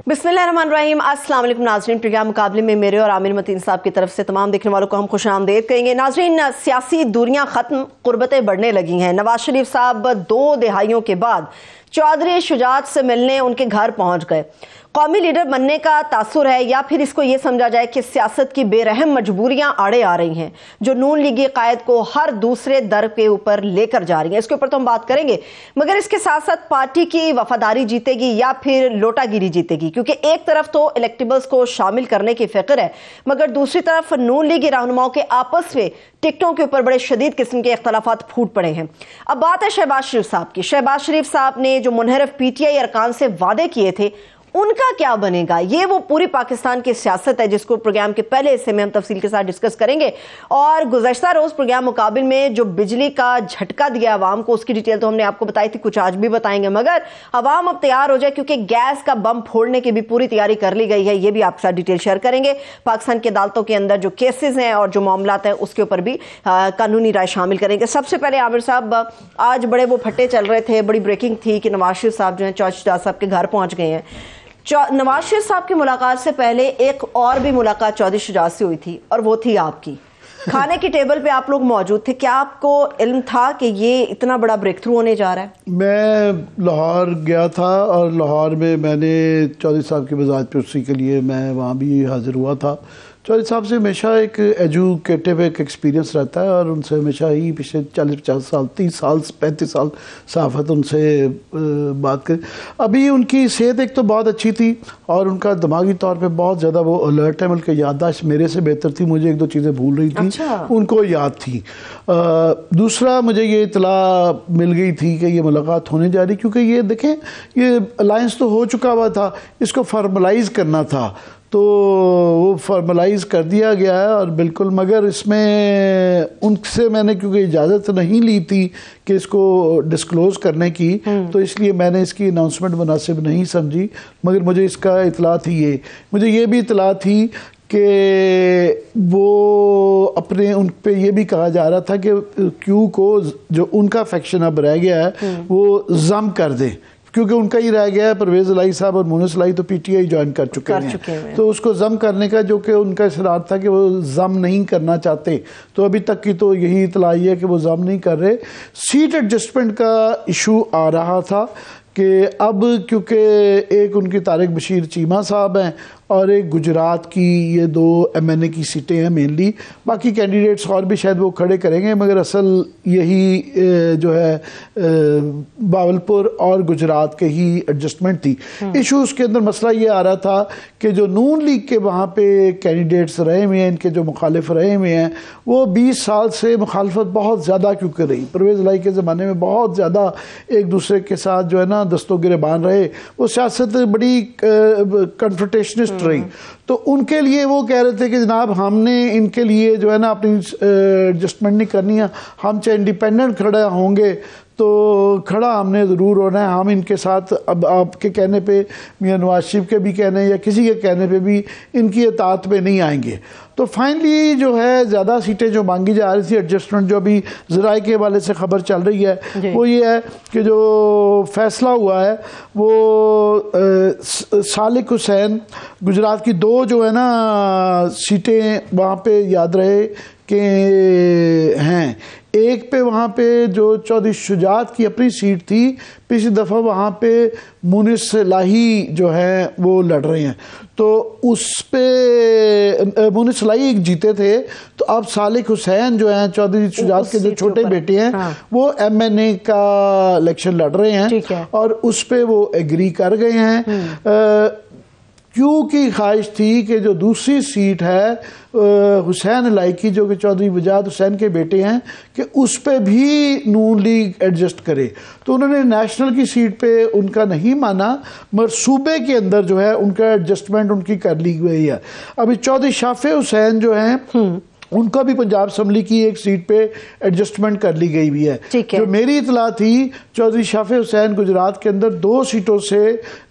बिस्मिल्लाहिर्रहमानिर्रहीम। अस्सलाम वालेकुम नाज़रीन, प्रोग्राम मुकाबले में मेरे और आमिर मतीन साहब की तरफ से तमाम देखने वालों को हम खुश आमदेद कहेंगे। नाज़रीन, सियासी दूरियां खत्म, कुर्बतें बढ़ने लगी हैं। नवाज शरीफ साहब 2 दिहाइयों के बाद चौधरी शुजात से मिलने उनके घर पहुंच गए। कौमी लीडर बनने का तासुर है या फिर इसको ये समझा जाए कि सियासत की बेरहम मजबूरियां आड़े आ रही हैं जो नून लीगी कायद को हर दूसरे दर के ऊपर लेकर जा रही हैं। इसके ऊपर तो हम बात करेंगे, मगर इसके साथ साथ पार्टी की वफादारी जीतेगी या फिर लोटागिरी जीतेगी, क्योंकि एक तरफ तो इलेक्टेबल्स को शामिल करने की फिक्र है, मगर दूसरी तरफ नून लीगी रहनुमाओं के आपस में टिकटों के ऊपर बड़े शदीद किस्म के इख्तलाफात फूट पड़े हैं। अब बात है शहबाज शरीफ साहब की। शहबाज शरीफ साहब ने जो मुनहरफ पीटीआई अरकान से वादे किए थे, उनका क्या बनेगा? ये वो पूरी पाकिस्तान की सियासत है जिसको प्रोग्राम के पहले हिस्से में हम तफसील के साथ डिस्कस करेंगे। और गुज़श्ता रोज प्रोग्राम मुकाबिल में जो बिजली का झटका दिया आवाम को, उसकी डिटेल तो हमने आपको बताई थी, कुछ आज भी बताएंगे, मगर आवाम अब तैयार हो जाए क्योंकि गैस का बम फोड़ने की भी पूरी तैयारी कर ली गई है। ये भी आपके साथ डिटेल शेयर करेंगे। पाकिस्तान की अदालतों के अंदर जो केसेस हैं और जो मामलात हैं उसके ऊपर भी कानूनी राय शामिल करेंगे। सबसे पहले आमिर साहब, आज बड़े वो फट्टे चल रहे थे, बड़ी ब्रेकिंग थी कि नवाज शरीफ साहब जो है चौधरी शुजात साहब के घर पहुंच गए हैं। नवाज शरीफ साहब की मुलाकात से पहले एक और भी मुलाकात चौधरी शुजात से हुई थी और वो थी आपकी। खाने की टेबल पे आप लोग मौजूद थे। क्या आपको इल्म था कि ये इतना बड़ा ब्रेक थ्रू होने जा रहा है? मैं लाहौर गया था और लाहौर में मैंने चौधरी साहब की मज़ाज परसी के लिए मैं वहाँ भी हाजिर हुआ था। चौधरी साहब से हमेशा एक एजुकेटिव एक एक्सपीरियंस रहता है और उनसे हमेशा ही पिछले 40-50 साल 30 साल 35 साल सहाफ़त उनसे बात करें। अभी उनकी सेहत एक तो बहुत अच्छी थी और उनका दिमागी तौर पे बहुत ज़्यादा वो अलर्ट है, बल्कि याददाश्त मेरे से बेहतर थी। मुझे 1-2 चीज़ें भूल रही थी, अच्छा। उनको याद थी। दूसरा, मुझे ये इतला मिल गई थी कि ये मुलाकात होने जा रही, क्योंकि ये देखें ये अलायंस तो हो चुका हुआ था, इसको फॉर्मलाइज़ करना था, तो वो फॉर्मलाइज़ कर दिया गया है और बिल्कुल। मगर इसमें उनसे मैंने क्योंकि इजाज़त नहीं ली थी कि इसको डिस्क्लोज़ करने की, तो इसलिए मैंने इसकी अनाउंसमेंट मुनासिब नहीं समझी। मगर मुझे इसका इतला थी, मुझे ये भी इतला थी कि वो अपने उन पे ये भी कहा जा रहा था कि क्यू को जो उनका फैक्शन अब रह गया है वो जम कर दे, क्योंकि उनका ही रह गया है। परवेज़ इलाही साहब और मुनिस इलाही तो पीटीआई ज्वाइन कर चुके हैं, तो उसको जम करने का जो कि उनका इसरार था कि वो जम नहीं करना चाहते, तो अभी तक की तो यही इतला आई है कि वो जम नहीं कर रहे। सीट एडजस्टमेंट का इशू आ रहा था कि अब क्योंकि एक उनकी तारिक बशीर चीमा साहब हैं और एक गुजरात की, ये 2 MNA की सीटें हैं मेनली, बाकी कैंडिडेट्स और भी शायद वो खड़े करेंगे, मगर असल यही जो है बावलपुर और गुजरात के ही एडजस्टमेंट थी। इशू उसके अंदर मसला ये आ रहा था कि जो नून लीग के वहाँ पे कैंडिडेट्स रहे हुए हैं, इनके जो मुखालिफ रहे हुए हैं, वो 20 साल से मुखालफत बहुत ज़्यादा क्योंकि रही। परवेज़ इलाही के ज़माने में बहुत ज़्यादा एक दूसरे के साथ जो है ना दस्तों गिरेबान रहे, वो सियासत बड़ी कन्फ्रंटेशनिस्ट रही। तो उनके लिए वो कह रहे थे कि जनाब हमने इनके लिए जो है ना अपनी एडजस्टमेंट नहीं करनी है, हम चाहे इंडिपेंडेंट खड़े होंगे तो खड़ा हमने ज़रूर होना है, हम इनके साथ अब आपके कहने पे, मियां नवाज शरीफ के भी कहने या किसी के कहने पे भी इनकी इताअत पे नहीं आएंगे। तो फाइनली जो है ज़्यादा सीटें जो मांगी जा रही थी, एडजस्टमेंट जो अभी ज़राए के हवाले से खबर चल रही है वो ये है कि जो फैसला हुआ है वो सालिक हुसैन गुजरात की 2 जो है ना सीटें वहाँ पे याद रहे कि हैं। एक पे वहाँ पे जो चौधरी शुजात की अपनी सीट थी, पिछली दफ़ा वहाँ पे मुनिस इलाही जो है वो लड़ रहे हैं, तो उस पे मुनिस इलाही जीते थे। तो अब सालिक हुसैन जो हैं चौधरी शुजात के जो छोटे बेटे हैं, हाँ, वो MNA का इलेक्शन लड़ रहे हैं और उस पे वो एग्री कर गए हैं। क्यों की ख्वाहिश थी कि जो दूसरी सीट है हुसैन इलाही की, जो कि चौधरी वजाद हुसैन के बेटे हैं, कि उस पे भी नून लीग एडजस्ट करे। तो उन्होंने नेशनल की सीट पे उनका नहीं माना, मगर सूबे के अंदर जो है उनका एडजस्टमेंट उनकी कर ली गई है। अभी चौधरी शाफे हुसैन जो हैं उनका भी पंजाब असम्बली की एक सीट पे एडजस्टमेंट कर ली गई हुई है। जो मेरी इतला थी, चौधरी शाफे हुसैन गुजरात के अंदर 2 सीटों से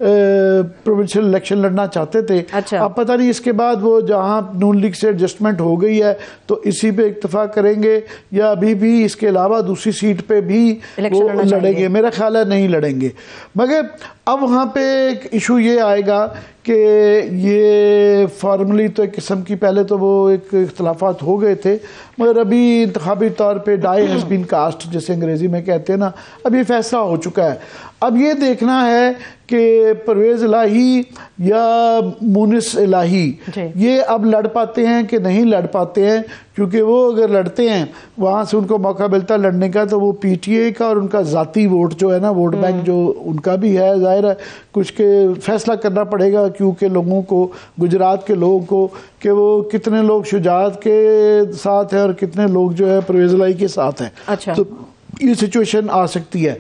प्रोविंशियल इलेक्शन लड़ना चाहते थे। अब पता नहीं इसके बाद वो जहां नून लीग से एडजस्टमेंट हो गई है तो इसी पे इत्तेफाक करेंगे या अभी भी इसके अलावा दूसरी सीट पे भी वो लड़ेंगे। मेरा ख्याल है नहीं लड़ेंगे। मगर अब वहाँ पे एक इशू ये आएगा कि ये फॉर्मली तो एक किस्म की पहले तो वो एक इख्तलाफात हो गए थे, मगर अभी इंतखाबी तौर पे डाई हैज़ बीन कास्ट जैसे अंग्रेज़ी में कहते हैं ना, अब ये फैसला हो चुका है। अब ये देखना है कि परवेज़ इलाही या मुनिस इलाही ये अब लड़ पाते हैं कि नहीं लड़ पाते हैं, क्योंकि वो अगर लड़ते हैं वहाँ से उनको मौका मिलता लड़ने का तो वो पीटीए का और उनका ज़ाती वोट जो है ना, वोट बैंक जो उनका भी है, जाहिर है कुछ के फैसला करना पड़ेगा क्योंकि लोगों को, गुजरात के लोगों को, कि वो कितने लोग शुजात के साथ हैं और कितने लोग जो है परवेज़ इलाही के साथ हैं। तो ये सिचुएशन आ सकती है।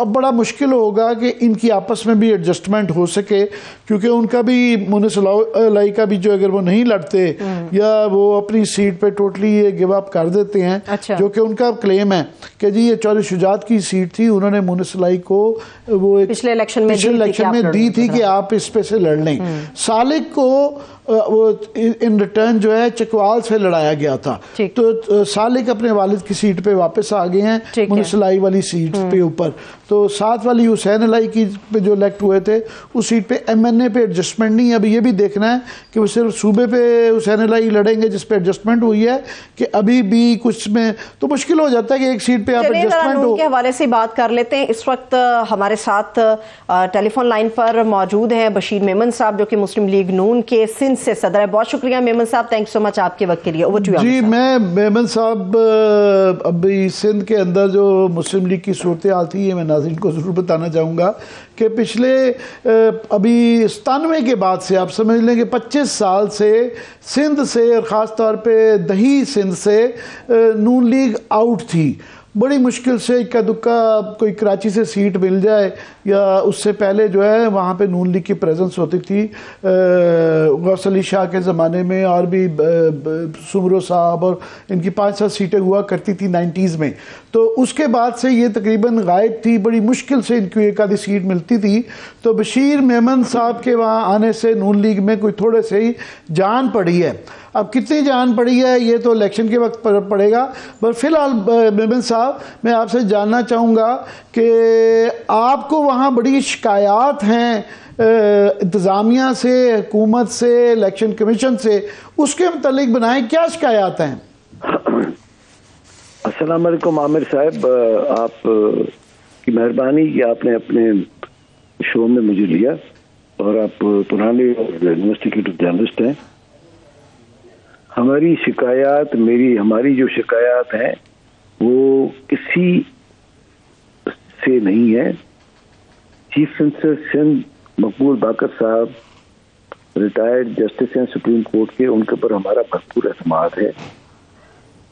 बड़ा मुश्किल होगा कि इनकी आपस में भी एडजस्टमेंट हो सके, क्योंकि उनका भी मुनिस इलाही का भी जो अगर वो नहीं लड़ते या वो अपनी सीट पे टोटली ये गिव अप कर देते हैं, जो कि उनका क्लेम है कि जी ये चौधरी शुजात की सीट थी, उन्होंने मुनिस इलाही को वो एक पिछले इलेक्शन में दी थी कि आप इस पे से लड़ लें। सालिक को वो इन रिटर्न जो है चकवाल से लड़ाया गया था, तो सालिक अपने वालिद की सीट पे वापस आ गए हैं मुनिस इलाही वाली सीट पे ऊपर। तो साथ वाली हुसैन इलाही की पे जो इलेक्ट हुए थे उस सीट पे एमएनए पे एडजस्टमेंट नहीं है। अभी ये भी देखना है कि वो सिर्फ सूबे पे हुसैन इलाही लड़ेंगे जिस पे एडजस्टमेंट हुई है कि अभी भी कुछ में तो मुश्किल हो जाता है कि एक सीट पे आप एडजस्टमेंट हो। के हवाले से बात कर लेते हैं। इस वक्त हमारे साथ टेलीफोन लाइन पर मौजूद हैं बशीर मेमन साहब, जो कि मुस्लिम लीग नून के सिंध से सदर है। बहुत शुक्रिया मेमन साहब, थैंक सो मच आपके वक्त के लिए। Over to you. जी, मैं मेमन साहब अभी सिंध के अंदर जो मुस्लिम लीग की सूरत हाल थी, ये मैं नाज़रीन को ज़रूर बताना चाहूँगा कि पिछले अभी 97 के बाद से आप समझ लें कि 25 साल से सिंध से और ख़ास तौर पे दही सिंध से नून लीग आउट थी। बड़ी मुश्किल से इक्का दुक्का कोई कराची से सीट मिल जाए, या उससे पहले जो है वहाँ पे नून लीग की प्रेजेंस होती थी गौस अली शाह के ज़माने में, और भी सुमरो साहब और इनकी 5-7 सीटें हुआ करती थी 90s में। तो उसके बाद से ये तकरीबन गायब थी, बड़ी मुश्किल से इनको एक आधी सीट मिलती थी। तो बशीर मेमन साहब के वहाँ आने से नून लीग में कोई थोड़े से ही जान पड़ी है। अब कितनी जान पड़ी है ये तो इलेक्शन के वक्त पड़ेगा, पर फिलहाल मेमन साहब मैं आपसे जानना चाहूँगा कि आपको वहाँ बड़ी शिकायत हैं इंतज़ामिया से, हुकूमत से, इलेक्शन कमीशन से, उसके मुतालिक बनाएं, क्या शिकायत हैं? अस्सलाम वालेकुम आमिर साहब, आप की मेहरबानी कि आपने अपने शो में मुझे लिया, और आप पुराने इन्वेस्टिगेटिव जर्नलिस्ट हैं। हमारी जो शिकायत है वो किसी से नहीं है। चीफ मिनिस्टर सिंध मकबूल बाकर साहब, रिटायर्ड जस्टिस हैं सुप्रीम कोर्ट के, उनके ऊपर हमारा भरपूर एतमाद है।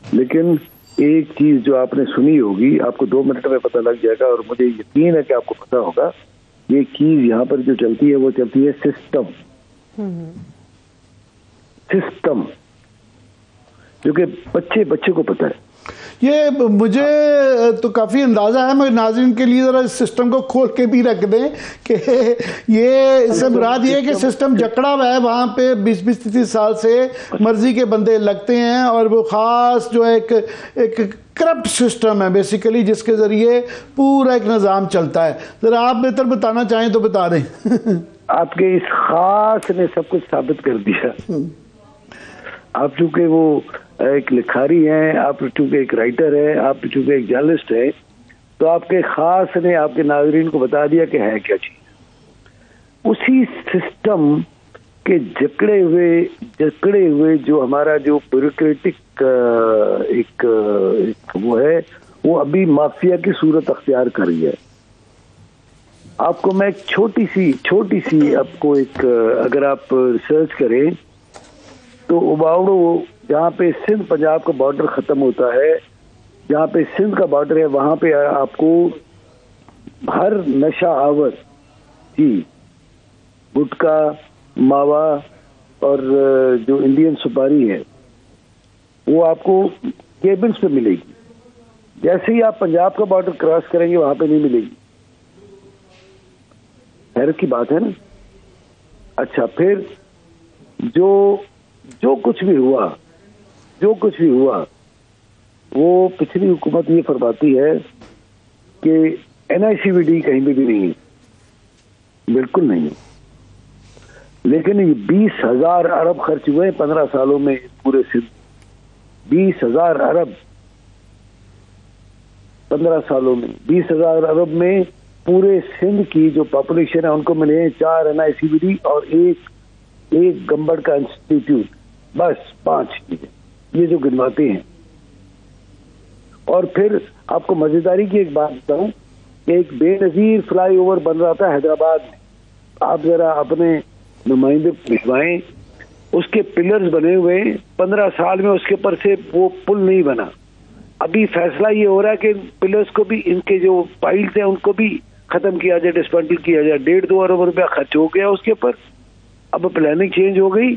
लेकिन एक चीज जो आपने सुनी होगी, आपको 2 मिनट में पता लग जाएगा, और मुझे यकीन है कि आपको पता होगा, ये चीज यहाँ पर जो चलती है वो चलती है सिस्टम, जो कि बच्चे को पता है। ये मुझे तो काफ़ी अंदाज़ा है, मगर नाज़रीन के लिए ज़रा इस सिस्टम को खोल के भी रख दें कि ये इससे मुराद ये है कि सिस्टम जकड़ा हुआ है, वहाँ पे 20-30 साल से मर्जी के बंदे लगते हैं, और वो ख़ास जो है एक करप्ट सिस्टम है बेसिकली, जिसके ज़रिए पूरा एक निज़ाम चलता है। ज़रा आप बेहतर बताना चाहें तो बता दें। आपके इस खास ने सब कुछ साबित कर दिया। आप चूंकि वो एक लिखारी हैं, आप चूंकि एक राइटर है, आप चूंकि एक जर्नलिस्ट है, तो आपके खास ने आपके नाज़रीन को बता दिया कि है क्या चीज। उसी सिस्टम के जकड़े हुए जो हमारा जो ब्यूरोक्रेटिक एक वो है, वो अभी माफिया की सूरत अख्तियार कर रही है। आपको मैं एक छोटी सी आपको एक, अगर आप रिसर्च करें तो उबावड़ो, जहाँ पे सिंध पंजाब का बॉर्डर खत्म होता है, जहाँ पे सिंध का बॉर्डर है, वहां पे आपको हर नशा आवर जी, गुटखा, मावा और जो इंडियन सुपारी है, वो आपको केबल्स पे मिलेगी। जैसे ही आप पंजाब का बॉर्डर क्रॉस करेंगे वहां पे नहीं मिलेगी। हैरत की बात है ना। अच्छा, फिर जो कुछ भी हुआ वो पिछली हुकूमत ये फरमाती है कि NICVD कहीं पे भी नहीं है, बिल्कुल नहीं है। लेकिन ये 20,000 अरब खर्च हुए 15 सालों में पूरे सिंध। 20,000 अरब 15 सालों में, 20,000 अरब में पूरे सिंध की जो पॉपुलेशन है उनको मिले हैं 4 NICVD और एक गंबड़ का इंस्टीट्यूट, बस 5 चीजें ये जो गिनवाते हैं। और फिर आपको मजेदारी की एक बात बताऊं कि एक बेनजीर फ्लाईओवर बन रहा था हैदराबाद में, आप जरा अपने नुमाइंदे भिजवाएं, उसके पिलर्स बने हुए 15 साल में उसके ऊपर से वो पुल नहीं बना। अभी फैसला ये हो रहा है कि पिलर्स को भी, इनके जो पाइल्स हैं उनको भी खत्म किया जाए, डिस्मेंटल किया जाए। 1.5-2 अरब रुपया खर्च हो गया उसके ऊपर। अब प्लानिंग चेंज हो गई,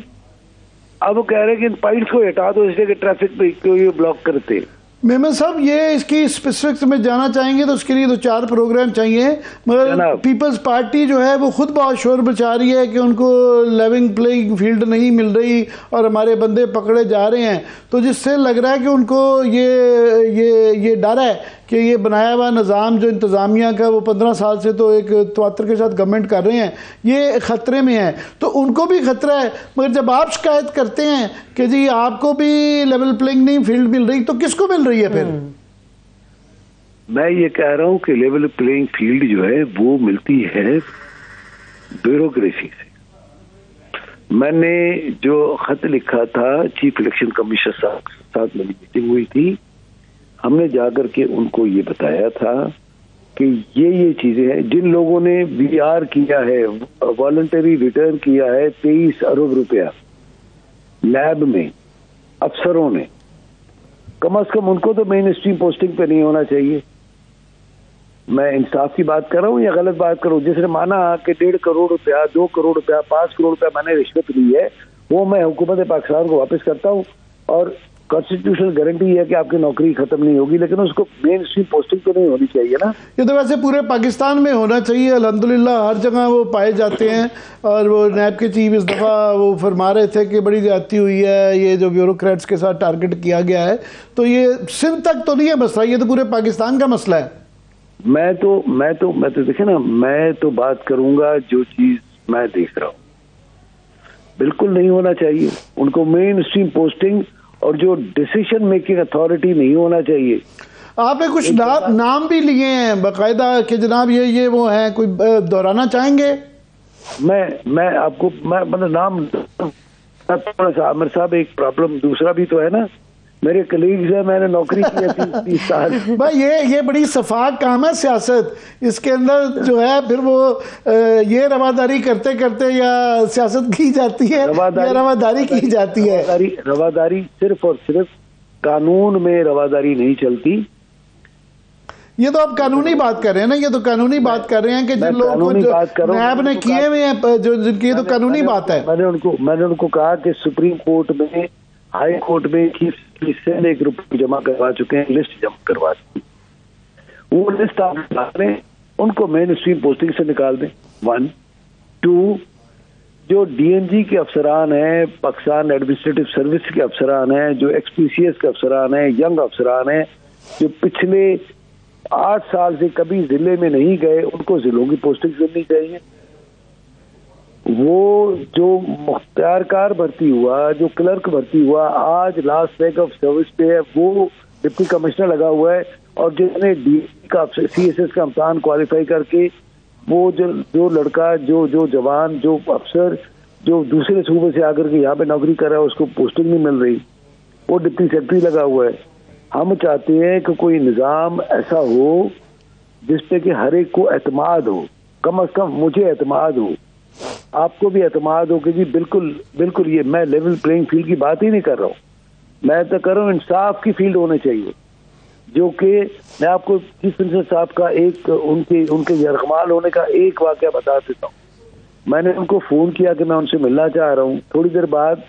अब कह रहे हैं कि इन पाइल्स को हटा दो इसलिए कि ट्रैफिक पे क्यों ये ब्लॉक करते। मेमन साहब, ये इसकी स्पेसिफिक्स में जाना चाहेंगे तो उसके लिए 2-4 प्रोग्राम चाहिए, मगर पीपल्स पार्टी जो है वो खुद बहुत शोर मचा रही है कि उनको लेवल प्लेइंग फील्ड नहीं मिल रही और हमारे बंदे पकड़े जा रहे हैं। तो जिससे लग रहा है कि उनको ये डर है कि ये बनाया हुआ निज़ाम जो इंतज़ामिया का वो 15 साल से तो एक तवत्तर के साथ गवर्नमेंट कर रहे हैं, ये ख़तरे में है। तो उनको भी ख़तरा है, मगर जब आप शिकायत करते हैं कि जी आपको भी लेवल प्लेइंग नहीं फील्ड मिल रही, तो किसको मिल रही है फिर? मैं ये कह रहा हूं कि लेवल प्लेइंग फील्ड जो है वो मिलती है ब्यूरोक्रेसी से। मैंने जो खत लिखा था चीफ इलेक्शन कमिश्नर साहब के साथ मेरी मीटिंग हुई थी, हमने जाकर के उनको ये बताया था कि ये चीजें हैं। जिन लोगों ने VR किया है, वॉलंटरी रिटर्न किया है 23 अरब रुपया लैब में अफसरों ने, कम से कम उनको तो मेन स्ट्रीम पोस्टिंग पे नहीं होना चाहिए। मैं इंसाफ की बात कर रहा हूँ या गलत बात कर रहा हूँ? जिसने माना कि 1.5 करोड़ रुपया, 2 करोड़ रुपया, 5 करोड़ रुपया मैंने रिश्वत ली है, वो मैं हुकूमत पाकिस्तान को वापस करता हूँ। और कॉन्स्टिट्यूशनल गारंटी है कि आपकी नौकरी खत्म नहीं होगी, लेकिन उसको मेन स्ट्रीम पोस्टिंग तो नहीं होनी चाहिए ना। ये तो वैसे पूरे पाकिस्तान में होना चाहिए, अल्हम्दुलिल्लाह हर जगह वो पाए जाते हैं। और वो नैब के चीफ इस दफ़ा वो फरमा रहे थे कि बड़ी ज्यादती हुई है, ये जो ब्यूरोक्रेट्स के साथ टारगेट किया गया है। तो ये सिंध तक तो नहीं है मसला, ये तो पूरे पाकिस्तान का मसला है। मैं तो देखे ना, मैं तो बात करूंगा जो चीज मैं देख रहा हूँ, बिल्कुल नहीं होना चाहिए। उनको मेन स्ट्रीम पोस्टिंग और जो डिसीजन मेकिंग अथॉरिटी नहीं होना चाहिए। आपने कुछ नाम भी लिए हैं बाकायदा कि जनाब ये वो हैं, कोई दोहराना चाहेंगे? मैं आपको मतलब नाम थोड़ा सा, आमिर साहब एक प्रॉब्लम दूसरा भी तो है ना, मेरे कलीग्स हैं, मैंने नौकरी की है 30 साल। भाई ये बड़ी सफाक काम है सियासत, इसके अंदर जो है फिर वो ये रवादारी करते करते या सियासत की जाती है या रवादारी की जाती है। रवादारी सिर्फ और सिर्फ कानून में रवादारी नहीं चलती। ये तो आप कानूनी बात कर रहे हैं ना, ये तो कानूनी बात कर रहे हैं कि जिन लोगों को नैब ने किए हुए हैं जो जिनकी, तो कानूनी बात है। मैंने उनको कहा कि सुप्रीम कोर्ट में, हाई कोर्ट में से एक रुपये जमा करवा चुके हैं, लिस्ट जमा करवा दी, वो लिस्ट आप निकाल दें, उनको मेन स्ट्रीम पोस्टिंग से निकाल दें। 1 2 जो DNG के अफसरान हैं, पाकिस्तान एडमिनिस्ट्रेटिव सर्विस के अफसरान हैं, जो XPCS के अफसरान हैं, यंग अफसरान हैं, जो पिछले 8 साल से कभी जिले में नहीं गए, उनको जिलों की पोस्टिंग मिलनी चाहिए। वो जो मुख्तियारकार भर्ती हुआ, जो क्लर्क भर्ती हुआ, आज लास्ट रैंक ऑफ सर्विस पे है, वो डिप्टी कमिश्नर लगा हुआ है। और जिसने DSC का CSS का इम्तहान क्वालिफाई करके वो जो लड़का, जो जवान, जो अफसर जो दूसरे सूबे से आकर के यहाँ पे नौकरी कर रहा है, उसको पोस्टिंग नहीं मिल रही, वो डिप्टी सेक्रेटरी लगा हुआ है। हम चाहते हैं कि कोई निज़ाम ऐसा हो जिसपे कि हर एक को एतमाद हो, कम से कम मुझे एतमाद हो, आपको भी एतमाद हो कि जी बिल्कुल ये मैं लेवल प्लेइंग फील्ड की बात ही नहीं कर रहा हूँ, मैं तो कर रहा हूँ इंसाफ की फील्ड होनी चाहिए। जो कि मैं आपको चीफ मिनिस्टर साहब का एक उनके यरगमाल होने का एक वाकया बता देता हूँ। मैंने उनको फोन किया कि मैं उनसे मिलना चाह रहा हूँ, थोड़ी देर बाद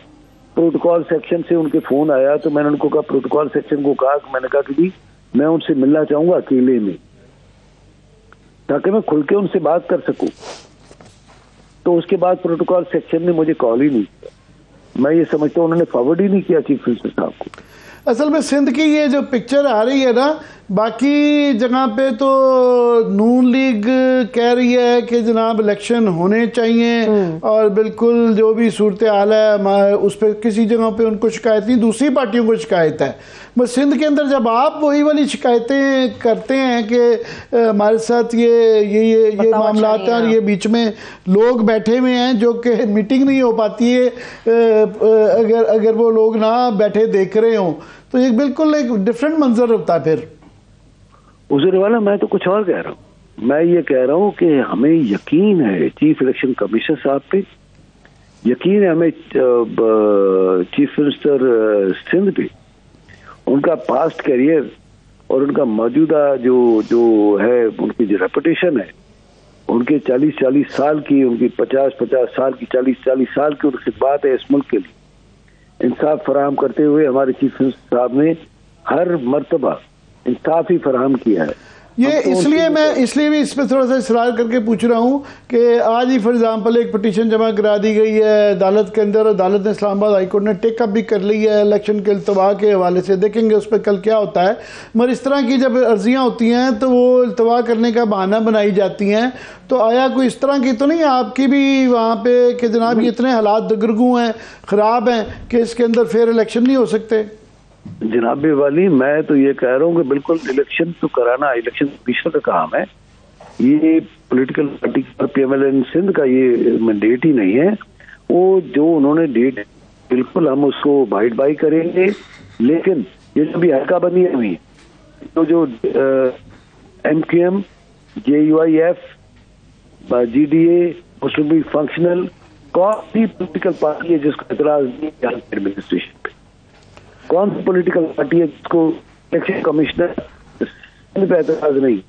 प्रोटोकॉल सेक्शन से उनके फोन आया तो मैंने उनको कहा, प्रोटोकॉल सेक्शन को कहा, मैंने कहा कि जी मैं उनसे मिलना चाहूंगा अकेले में, ताकि मैं खुल के उनसे बात कर सकूं। तो उसके बाद प्रोटोकॉल सेक्शन ने मुझे कॉल ही नहीं किया। मैं ये समझता हूँ उन्होंने फॉरवर्ड ही नहीं किया चीफ मिनिस्टर साहब को। असल में सिंध की ये जो पिक्चर आ रही है ना, बाकी जगह पे तो नून लीग कह रही है कि जनाब इलेक्शन होने चाहिए और बिल्कुल जो भी सूरत हाल है उस पर किसी जगह पे उनको शिकायत नहीं, दूसरी पार्टियों को शिकायत है। बस सिंध के अंदर जब आप वही वाली शिकायतें करते हैं कि हमारे साथ ये मामला है और ये बीच में लोग बैठे हुए हैं जो कि मीटिंग नहीं हो पाती है, अगर वो लोग ना बैठे देख रहे हों तो ये बिल्कुल एक डिफरेंट मंजर होता है। फिर उजर वाला मैं तो कुछ और कह रहा हूँ। मैं ये कह रहा हूँ कि हमें यकीन है चीफ इलेक्शन कमीशनर साहब पे, यकीन है हमें चीफ मिनिस्टर सिंध पे, उनका पास्ट करियर और उनका मौजूदा जो है उनकी जो रेपुटेशन है, उनके 40 साल की, उनकी 50 साल की, 40 साल की उनकी खिदमत है इस मुल्क के लिए। इंसाफ फराहम करते हुए हमारे चीफ मिनिस्टर साहब ने हर मर्तबा इंसाफ ही फराहम किया है। ये इसलिए भी इस पर थोड़ा सा इसरार करके पूछ रहा हूँ कि आज ही फॉर एग्जांपल एक पिटीशन जमा करा दी गई है अदालत के अंदर, अदालत ने इस्लामाबाद हाईकोर्ट ने टेक अप भी कर ली है इलेक्शन के इल्तवा के हवाले से। देखेंगे उस पर कल क्या होता है। मगर इस तरह की जब अर्जियाँ होती हैं तो वो इल्तवा करने का बहाना बनाई जाती हैं। तो आया कोई इस तरह की तो नहीं आपकी भी वहाँ पे कि जनाब ये इतने हालात दगरगू हैं, ख़राब हैं कि इसके अंदर फेयर इलेक्शन नहीं हो सकते? जनाबे वाली, मैं तो ये कह रहा हूँ कि बिल्कुल इलेक्शन तो कराना इलेक्शन कमीशनर का काम है। ये पॉलिटिकल पार्टी PMLN सिंध का ये मैंडेट ही नहीं है। वो जो उन्होंने डेट, बिल्कुल हम उसको बाइट बाई करेंगे। लेकिन ये जो भी हल्का बंदी हुई तो जो MQM, JUIF, GDA, मुस्लिम लीग फंक्शनल, कौन सी पॉलिटिकल पार्टी है जिसको एतराज नहीं है एडमिनिस्ट्रेशन पे? कौन सी पॉलिटिकल पार्टी है जिसको इलेक्शन कमिश्नर पे एतराज नहीं?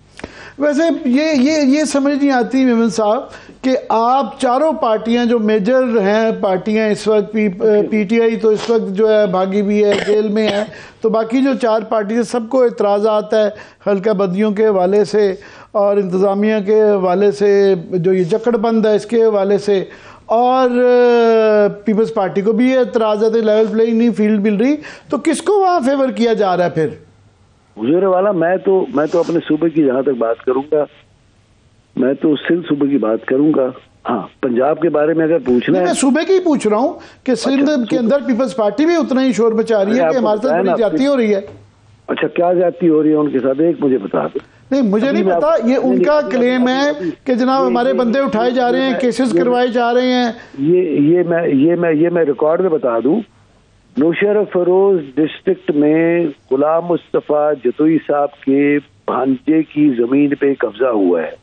वैसे ये समझ नहीं आती मेमन साहब कि आप चारों पार्टियां जो मेजर हैं पार्टियां इस वक्त PTI तो इस वक्त जो है भागी भी है, जेल में है, तो बाकी जो 4 पार्टी सबको एतराज़ात है हल्का बंदियों के हवाले से और इंतज़ामिया के हवाले से, जो ये जकड़बंद है इसके हवाले से, और पीपल्स पार्टी को भी एतराज़ात है, लेवल प्लेइंग नहीं फील्ड मिल रही। तो किसको वहाँ फेवर किया जा रहा है फिर? हुजूर वाला, मैं तो अपने सूबे की जहां तक बात करूंगा, मैं तो सिंध सूबे की बात करूंगा। हाँ, पंजाब के बारे में अगर पूछना है, मैं सूबे की ही पूछ रहा हूँ कि सिंध के अंदर पीपल्स पार्टी भी उतना ही शोर मचा रही है कि हमारे साथ बड़ी ज्यादती हो रही है। अच्छा, क्या ज्यादती हो रही है उनके साथ? एक मुझे बता दो। नहीं, मुझे नहीं पता। ये उनका क्लेम है कि जनाब हमारे बंदे उठाए जा रहे हैं, केसेस करवाए जा रहे हैं। ये मैं रिकॉर्ड में बता दूं, नौशहरा फरोज डिस्ट्रिक्ट में गुलाम मुस्तफ़ा जतोई साहब के भांजे की जमीन पे कब्जा हुआ है।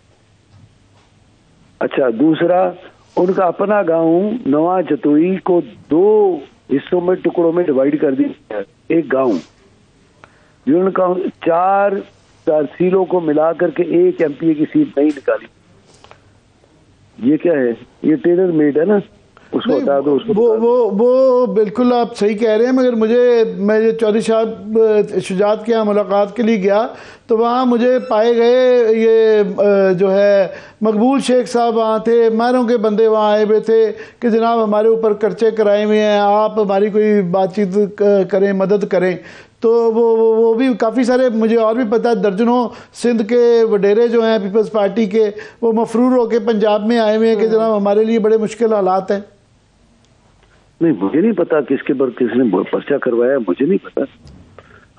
अच्छा, दूसरा, उनका अपना गांव नवा जतोई को 2 हिस्सों में, टुकड़ों में डिवाइड कर दिया। एक गांव उनका 4 तहसीलों को मिलाकर के एक MPA की सीट नहीं निकाली। ये क्या है? ये टेलर मेड है ना, उसको बता दो। उसको वो बिल्कुल आप सही कह रहे हैं। मगर मैं चौधरी साहब शुजात के यहाँ मुलाकात के लिए गया तो वहाँ मुझे पाए गए ये जो है मकबूल शेख साहब वहाँ थे, मारों के बंदे वहाँ आए हुए थे कि जनाब हमारे ऊपर कर्चे कराए हुए हैं, आप हमारी कोई बातचीत करें, मदद करें। तो वो भी काफ़ी सारे, मुझे और भी पता है, दर्जनों सिंध के वडेरे जो हैं पीपल्स पार्टी के, वो मफरूर होकर पंजाब में आए हुए हैं कि जनाब हमारे लिए बड़े मुश्किल हालात हैं। नहीं, मुझे नहीं पता किसने पर्चा करवाया, मुझे नहीं पता।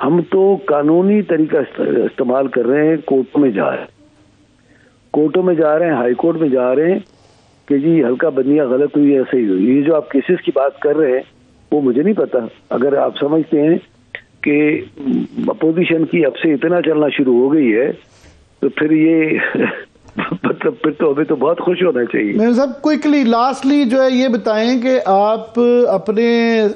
हम तो कानूनी तरीका इस्तेमाल कर रहे हैं। कोर्टों में जा रहे हैं, हाई कोर्ट में जा रहे हैं कि जी हल्का बंदियां गलत हुई, ऐसे ही हुई। ये जो आप केसेस की बात कर रहे हैं वो मुझे नहीं पता। अगर आप समझते हैं कि अपोजिशन की अब से इतना चलना शुरू हो गई है तो फिर ये मतलब फिर तो हमें तो बहुत खुश होना चाहिए। मेरे साहब, क्विकली लास्टली जो है ये बताएं कि आप अपने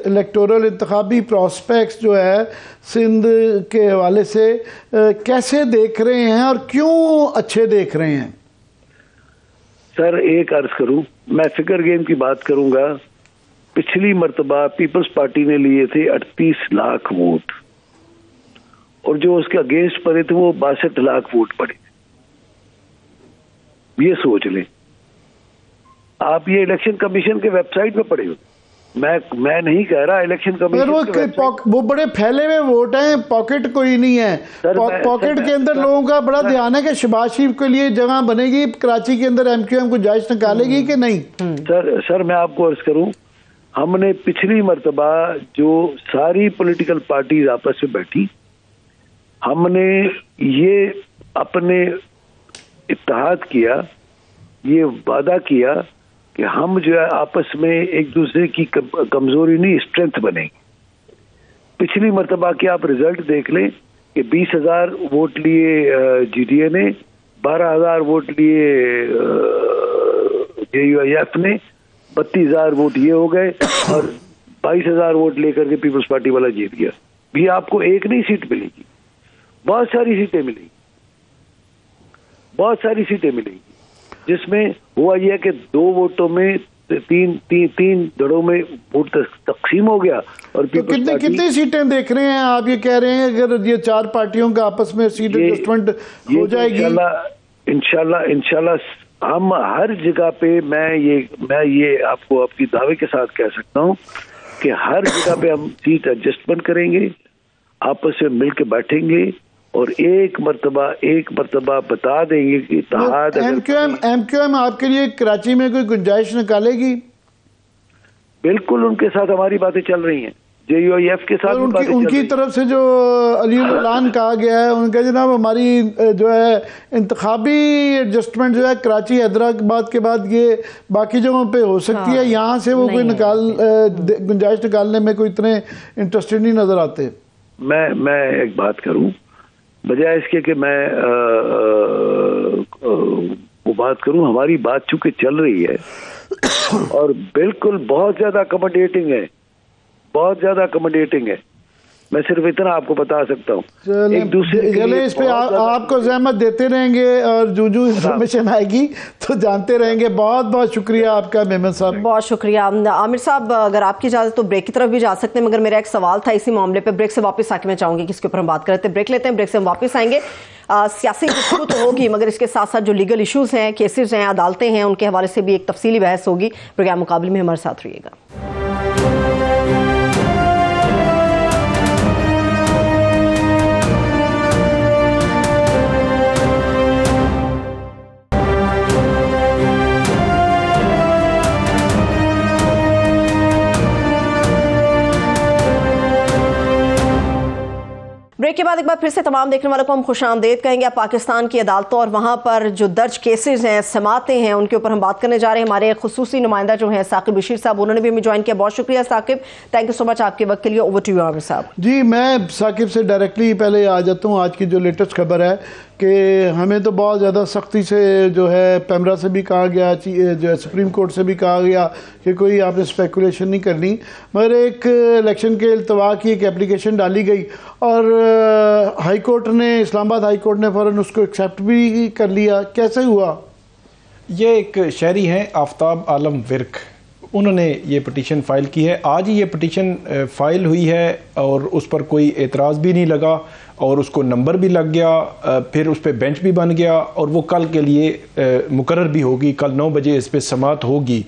इलेक्टोरल इंतखाबी प्रॉस्पेक्ट्स जो है सिंध के हवाले से कैसे देख रहे हैं और क्यों अच्छे देख रहे हैं? सर, एक अर्ज करूं, मैं फिगर गेम की बात करूंगा। पिछली मर्तबा पीपल्स पार्टी ने लिए थे 38 लाख वोट और जो उसके अगेंस्ट पड़े थे वो 62 लाख वोट पड़े। ये सोच लें आप, ये इलेक्शन कमीशन के वेबसाइट पे पड़े हो, मैं नहीं कह रहा, इलेक्शन कमीशन वो बड़े फैले हुए वोट हैं, पॉकेट कोई नहीं है। पॉकेट के अंदर लोगों का बड़ा ध्यान है कि शहबाज शरीफ के लिए जगह बनेगी, कराची के अंदर MQM गुंजाइश निकालेगी कि नहीं। सर मैं आपको अर्ज करूं, हमने पिछली मर्तबा जो सारी पॉलिटिकल पार्टीज आपस में बैठी, हमने ये अपने इत्तेहाद किया, ये वादा किया कि हम जो है आपस में एक दूसरे की कमजोरी नहीं स्ट्रेंथ बनेंगे। पिछली मर्तबा के आप रिजल्ट देख लें कि 20,000 वोट लिए GDA ने, 12,000 वोट लिए JUIF ने, 32,000 वोट ये हो गए और 22,000 वोट लेकर के पीपल्स पार्टी वाला जीत गया। भी आपको एक नहीं सीट मिलेगी, बहुत सारी सीटें मिलेगी, बहुत सारी सीटें मिलेगी, जिसमें हुआ यह कि 2 वोटों में तीन दड़ों में वोट तकसीम हो गया। और तो कितनी सीटें देख रहे हैं आप? ये कह रहे हैं अगर ये 4 पार्टियों का आपस में सीट एडजस्टमेंट हो जाएगी, इंशाल्लाह हम हर जगह पे, मैं ये आपको आपकी दावे के साथ कह सकता हूं कि हर जगह पे हम सीट एडजस्टमेंट करेंगे, आपस में मिलकर बैठेंगे और एक मर्तबा बता देंगे कि MQM आपके लिए कराची में कोई गुंजाइश निकालेगी? बिल्कुल, उनके साथ हमारी बातें चल रही हैं, JUIF के साथ उनकी तरफ से जो ऐलान कहा गया है, उनका जनाब हमारी जो है इंतखाबी एडजस्टमेंट जो है कराची हैदराबाद के बाद ये बाकी जगहों पे हो सकती है, यहाँ से वो कोई गुंजाइश निकालने में कोई इतने इंटरेस्टेड नहीं नजर आते। मैं एक बात करूं, बजाय इसके कि मैं वो बात करूं, हमारी बात चूंकि चल रही है और बिल्कुल बहुत ज्यादा अकोमोडेटिंग है, बहुत ज्यादा अकोमोडेटिंग है, मैं सिर्फ इतना आपको बता सकता हूँ। एक दूसरे चले इस पे आपको जहमत देते रहेंगे और जो इंफॉर्मेशन आएगी तो जानते रहेंगे। बहुत बहुत शुक्रिया आपका मेमन साहब, बहुत शुक्रिया। आमिर साहब, अगर आपकी इजाजत तो ब्रेक की तरफ भी जा सकते हैं, मगर मेरा एक सवाल था इसी मामले पे, ब्रेक से वापस आके मैं चाहूंगी कि इसके ऊपर हम बात करते हैं। ब्रेक लेते हैं, ब्रेक से हम वापस आएंगे। सियासी गुफ्तगू तो होगी, मगर इसके साथ साथ जो लीगल इशूज हैं, केसेस हैं, अदालतें हैं, उनके हवाले से भी एक तफसीली बहस होगी। प्रोग्राम मुकाबले में हमारे साथ रहिएगा। ब्रेक के बाद एक बार फिर से तमाम देखने वालों को हम खुशामदीद कहेंगे। अब पाकिस्तान की अदालतों और वहाँ पर जो दर्ज केसेस हैं, समातें हैं, उनके ऊपर हम बात करने जा रहे हैं। हमारे खुसूसी नुमाइंदा जो हैं साकिब बशीर साहब, उन्होंने भी हमें ज्वाइन किया। बहुत शुक्रिया Saqib, thank you so much आपके वक्त के लिए। ओवर टू यू आमिर साहब। जी, मैं साकिब से डायरेक्टली पहले आ जाता हूँ। आज की जो लेटेस्ट खबर है कि हमें तो बहुत ज़्यादा सख्ती से जो है पैमरा से भी कहा गया, जो है सुप्रीम कोर्ट से भी कहा गया कि कोई आपने स्पेकुलेशन नहीं करनी, मगर एक इलेक्शन के इल्तवा की एक एप्लीकेशन डाली गई और हाई कोर्ट ने, इस्लामाबाद हाई कोर्ट ने फ़ौरन उसको एक्सेप्ट भी कर लिया। कैसे हुआ? ये एक शहरी हैं आफ्ताब आलम विर्क, उन्होंने ये पटिशन फ़ाइल की है। आज ही ये पटिशन फ़ाइल हुई है और उस पर कोई एतराज़ भी नहीं लगा और उसको नंबर भी लग गया, फिर उस पर बेंच भी बन गया और वो कल के लिए मुकर्रर भी होगी। कल 9 बजे इस पर समाअत होगी।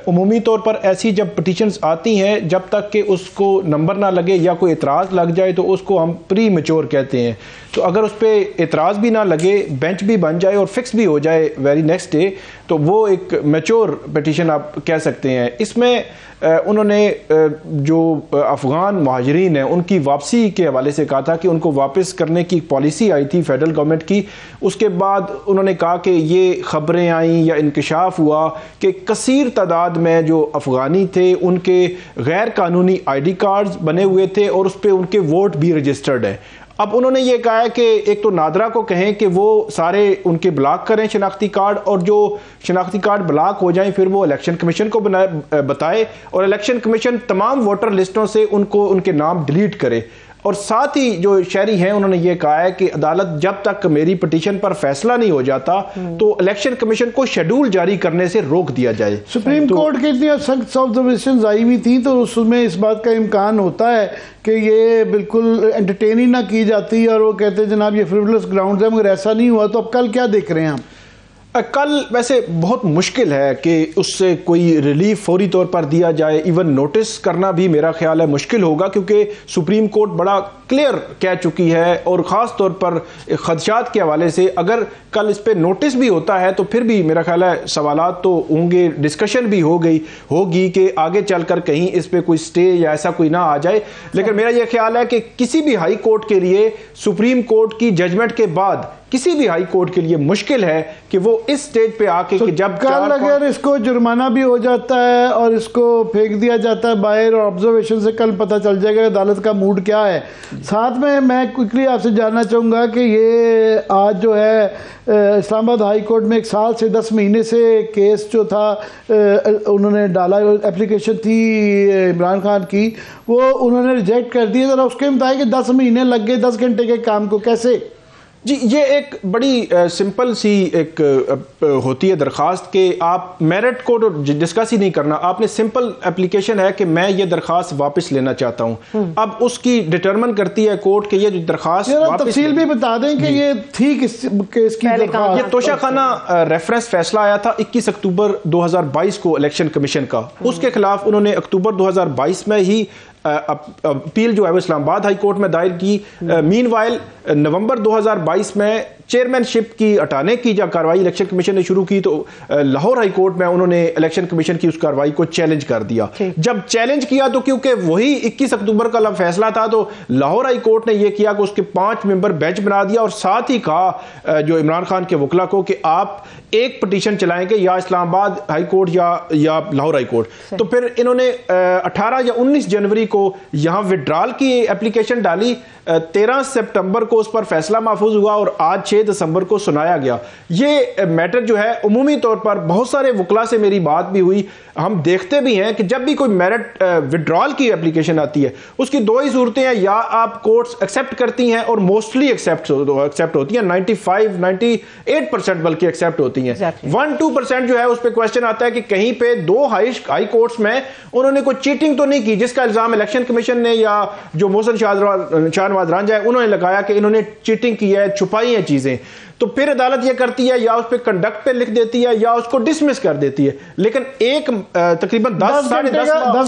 उमूमी तौर पर ऐसी जब पटिशन्स आती हैं, जब तक कि उसको नंबर ना लगे या कोई एतराज़ लग जाए तो उसको हम प्री मैच्योर कहते हैं। तो अगर उस पर एतराज़ भी ना लगे, बेंच भी बन जाए और फिक्स भी हो जाए वेरी नेक्स्ट डे, तो वो एक मैच्योर पटिशन आप कह सकते हैं। इसमें उन्होंने जो अफ़गान महाजरीन हैं उनकी वापसी के हवाले से कहा था कि उनको वापस करने की पॉलिसी आई थी फेडरल गवर्नमेंट की। उसके बाद उन्होंने कहा कि ये ख़बरें आईं या इंकशाफ हुआ कि कसीर तादाद में जो अफ़गानी थे उनके गैर कानूनी ID कार्ड्स बने हुए थे और उस पर उनके वोट भी रजिस्टर्ड है। अब उन्होंने ये कहा है कि एक तो नादरा को कहें कि वो सारे उनके ब्लॉक करें शनाख्ती कार्ड, और जो शनाख्ती कार्ड ब्लॉक हो जाएं फिर वो इलेक्शन कमीशन को बताए और इलेक्शन कमीशन तमाम वोटर लिस्टों से उनको उनके नाम डिलीट करे। और साथ ही जो शहरी हैं उन्होंने ये कहा है कि अदालत जब तक मेरी पिटीशन पर फैसला नहीं हो जाता तो इलेक्शन कमीशन को शेड्यूल जारी करने से रोक दिया जाए। सुप्रीम कोर्ट की इतनी सख्त ऑब्जर्वेशन आई हुई थी तो उसमें इस बात का इम्कान होता है कि ये बिल्कुल एंटरटेन ही ना की जाती और वो कहते हैं जनाब ये फ्रिवलस ग्राउंड है, मगर ऐसा नहीं हुआ। तो अब कल क्या देख रहे हैं हम? कल वैसे बहुत मुश्किल है कि उससे कोई रिलीफ फौरी तौर पर दिया जाए, इवन नोटिस करना भी मेरा ख्याल है मुश्किल होगा, क्योंकि सुप्रीम कोर्ट बड़ा क्लियर कह चुकी है और ख़ास तौर पर खदशात के हवाले से अगर कल इस पे नोटिस भी होता है तो फिर भी मेरा ख्याल है सवालात तो होंगे, डिस्कशन भी होगी कि आगे चलकर कहीं इस पे कोई स्टे या ऐसा कोई ना आ जाए। लेकिन मेरा यह ख्याल है कि किसी भी हाई कोर्ट के लिए सुप्रीम कोर्ट की जजमेंट के बाद किसी भी हाई कोर्ट के लिए मुश्किल है कि वो इस स्टेज पे आके कि जब कल अगर इसको जुर्माना भी हो जाता है और इसको फेंक दिया जाता है बाहर और ऑब्जर्वेशन से कल पता चल जाएगा अदालत का मूड क्या है। साथ में मैं क्विकली आपसे जानना चाहूँगा कि ये आज जो है इस्लामाबाद हाई कोर्ट में 1 साल से 10 महीने से केस जो था उन्होंने डाला, एप्लीकेशन थी इमरान खान की, वो उन्होंने रिजेक्ट कर दी। ज़रा उसके मुताबिक 10 महीने लग गए 10 घंटे के काम को, कैसे? जी, ये एक बड़ी सिंपल सी एक होती है दरख्वास्त कि आप मेरिट को डिस्कस ही नहीं करना, आपने सिंपल एप्लीकेशन है कि मैं ये दरख्वास्त वापस लेना चाहता हूँ। अब उसकी डिटरमिन करती है कोर्ट कि ये जो दरख्वास्त तफसील भी बता दें कि ये थी किसकी दरख्वास्त। ये तोशाखाना रेफरेंस फैसला आया था 21 अक्टूबर 2022 को इलेक्शन कमीशन का, उसके खिलाफ उन्होंने अक्टूबर 2022 में ही अपील जो है वो इस्लामाबाद हाई कोर्ट में दायर की। मीनवाइल नवंबर 2022 में चेयरमैनशिप की हटाने की जब कार्रवाई इलेक्शन कमीशन ने शुरू की तो लाहौर हाई कोर्ट में उन्होंने इलेक्शन कमीशन की उस कार्रवाई को चैलेंज कर दिया। जब चैलेंज किया तो क्योंकि वही 21 अक्टूबर का फैसला था तो लाहौर हाई कोर्ट ने यह किया कि उसके 5 मेंबर बेंच बना दिया और साथ ही कहा जो इमरान खान के वकला को कि आप एक पिटीशन चलाएंगे या इस्लामाबाद हाई कोर्ट या लाहौर हाई कोर्ट। तो फिर इन्होंने 18 या 19 जनवरी को यहां विड्रॉल की एप्लीकेशन डाली, 13 सितंबर को उस पर फैसला महफूज हुआ और आज 6 दिसंबर को सुनाया गया। ये मैटर जो है उमूमी तौर पर बहुत सारे वकला से मेरी बात भी हुई, हम देखते भी हैं कि जब भी कोई मेरिट विड्रॉल की एप्लीकेशन आती है उसकी 2 ही सूरतें हैं, या आप कोर्ट्स एक्सेप्ट करती हैं और मोस्टली एक्सेप्ट होती हैं, 95-98% बल्कि एक्सेप्ट होती हैं। 1-2% जो है उस पर क्वेश्चन आता है कि कहीं पे 2 हाई कोर्ट्स में उन्होंने कोई चीटिंग तो नहीं की, जिसका इल्जाम इलेक्शन कमीशन ने या जो मोहसिन शाहनवाज रांझा है उन्होंने लगाया कि इन्होंने चीटिंग की है, छुपाई है चीजें। तो फिर अदालत यह करती है या उस पर कंडक्ट पे लिख देती है या उसको डिसमिस कर देती है। लेकिन एक तकरीबन 10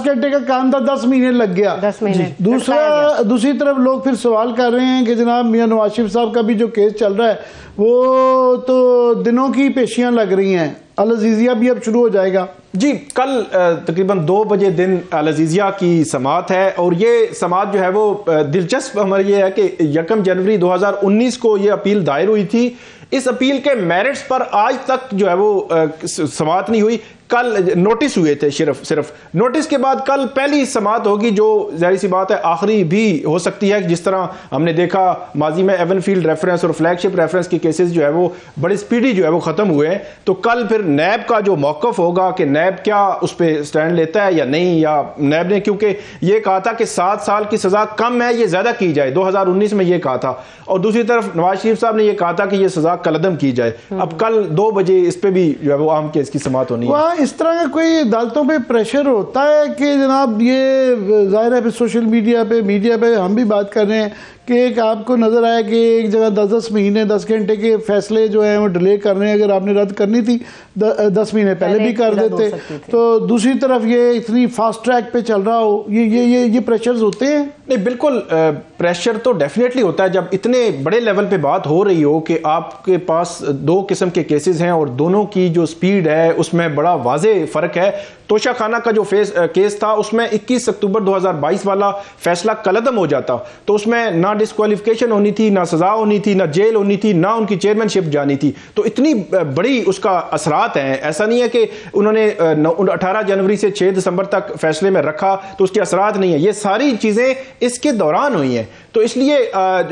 घंटे का काम था, 10 महीने लग गया। 10 महीने। दूसरी तरफ लोग फिर सवाल कर रहे हैं कि जनाब मियां नवाज शरीफ साहब का भी जो केस चल रहा है वो तो दिनों की पेशियां लग रही हैं, अल अजीजिया भी अब शुरू हो जाएगा। जी, कल तकरीबन 2 बजे दिन अल अजीजिया की समाअत है और ये समाअत जो है वो दिलचस्प हमारी ये है कि 1 जनवरी 2019 को ये अपील दायर हुई थी। इस अपील के मेरिट्स पर आज तक जो है वो समाअत नहीं हुई। कल नोटिस हुए थे, सिर्फ नोटिस के बाद कल पहली समाअत होगी जो जाहिर सी बात है आखिरी भी हो सकती है। जिस तरह हमने देखा माजी में एवनफील्ड रेफरेंस और फ्लैगशिप रेफरेंस के केसेस जो है वो बड़े स्पीडी जो है वो खत्म हुए हैं। तो कल फिर नैब का जो मौकफ होगा कि नैब क्या उस पर स्टैंड लेता है या नहीं, या नैब ने क्योंकि ये कहा था कि 7 साल की सजा कम है, ये ज्यादा की जाए, 2019 में ये कहा था, और दूसरी तरफ नवाज शरीफ साहब ने ये कहा था कि ये सजा कलअदम की जाए। अब कल 2 बजे इस पे भी जो है वो अहम केस की समाअत होनी है। इस तरह का कोई अदालतों पे प्रेशर होता है कि जनाब ये जाहिर है सोशल मीडिया पे हम भी बात कर रहे हैं कि एक आपको नज़र आया कि एक जगह 10-10 महीने 10 घंटे के फैसले जो हैं वो डिले कर रहे हैं, अगर आपने रद्द करनी थी 10 महीने पहले भी कर देते। तो दूसरी तरफ ये इतनी फास्ट ट्रैक पे चल रहा हो, ये प्रेशर्स होते हैं? नहीं, बिल्कुल प्रेशर तो डेफिनेटली होता है जब इतने बड़े लेवल पे बात हो रही हो कि आपके पास 2 किस्म के केसेस हैं और दोनों की जो स्पीड है उसमें बड़ा वाज़ेह फ़र्क है। तोशाखाना का जो केस था उसमें 21 अक्टूबर 2022 वाला फैसला कलअदम हो जाता तो उसमें ना डिस्क्वालिफिकेशन होनी थी, ना सजा होनी थी, ना जेल होनी थी, ना उनकी चेयरमैनशिप जानी थी। तो इतनी बड़ी उसका असरात हैं। ऐसा नहीं है कि उन्होंने 18 जनवरी से 6 दिसंबर तक फैसले में रखा तो उसके असरात नहीं है, ये सारी चीज़ें इसके दौरान हुई हैं। तो इसलिए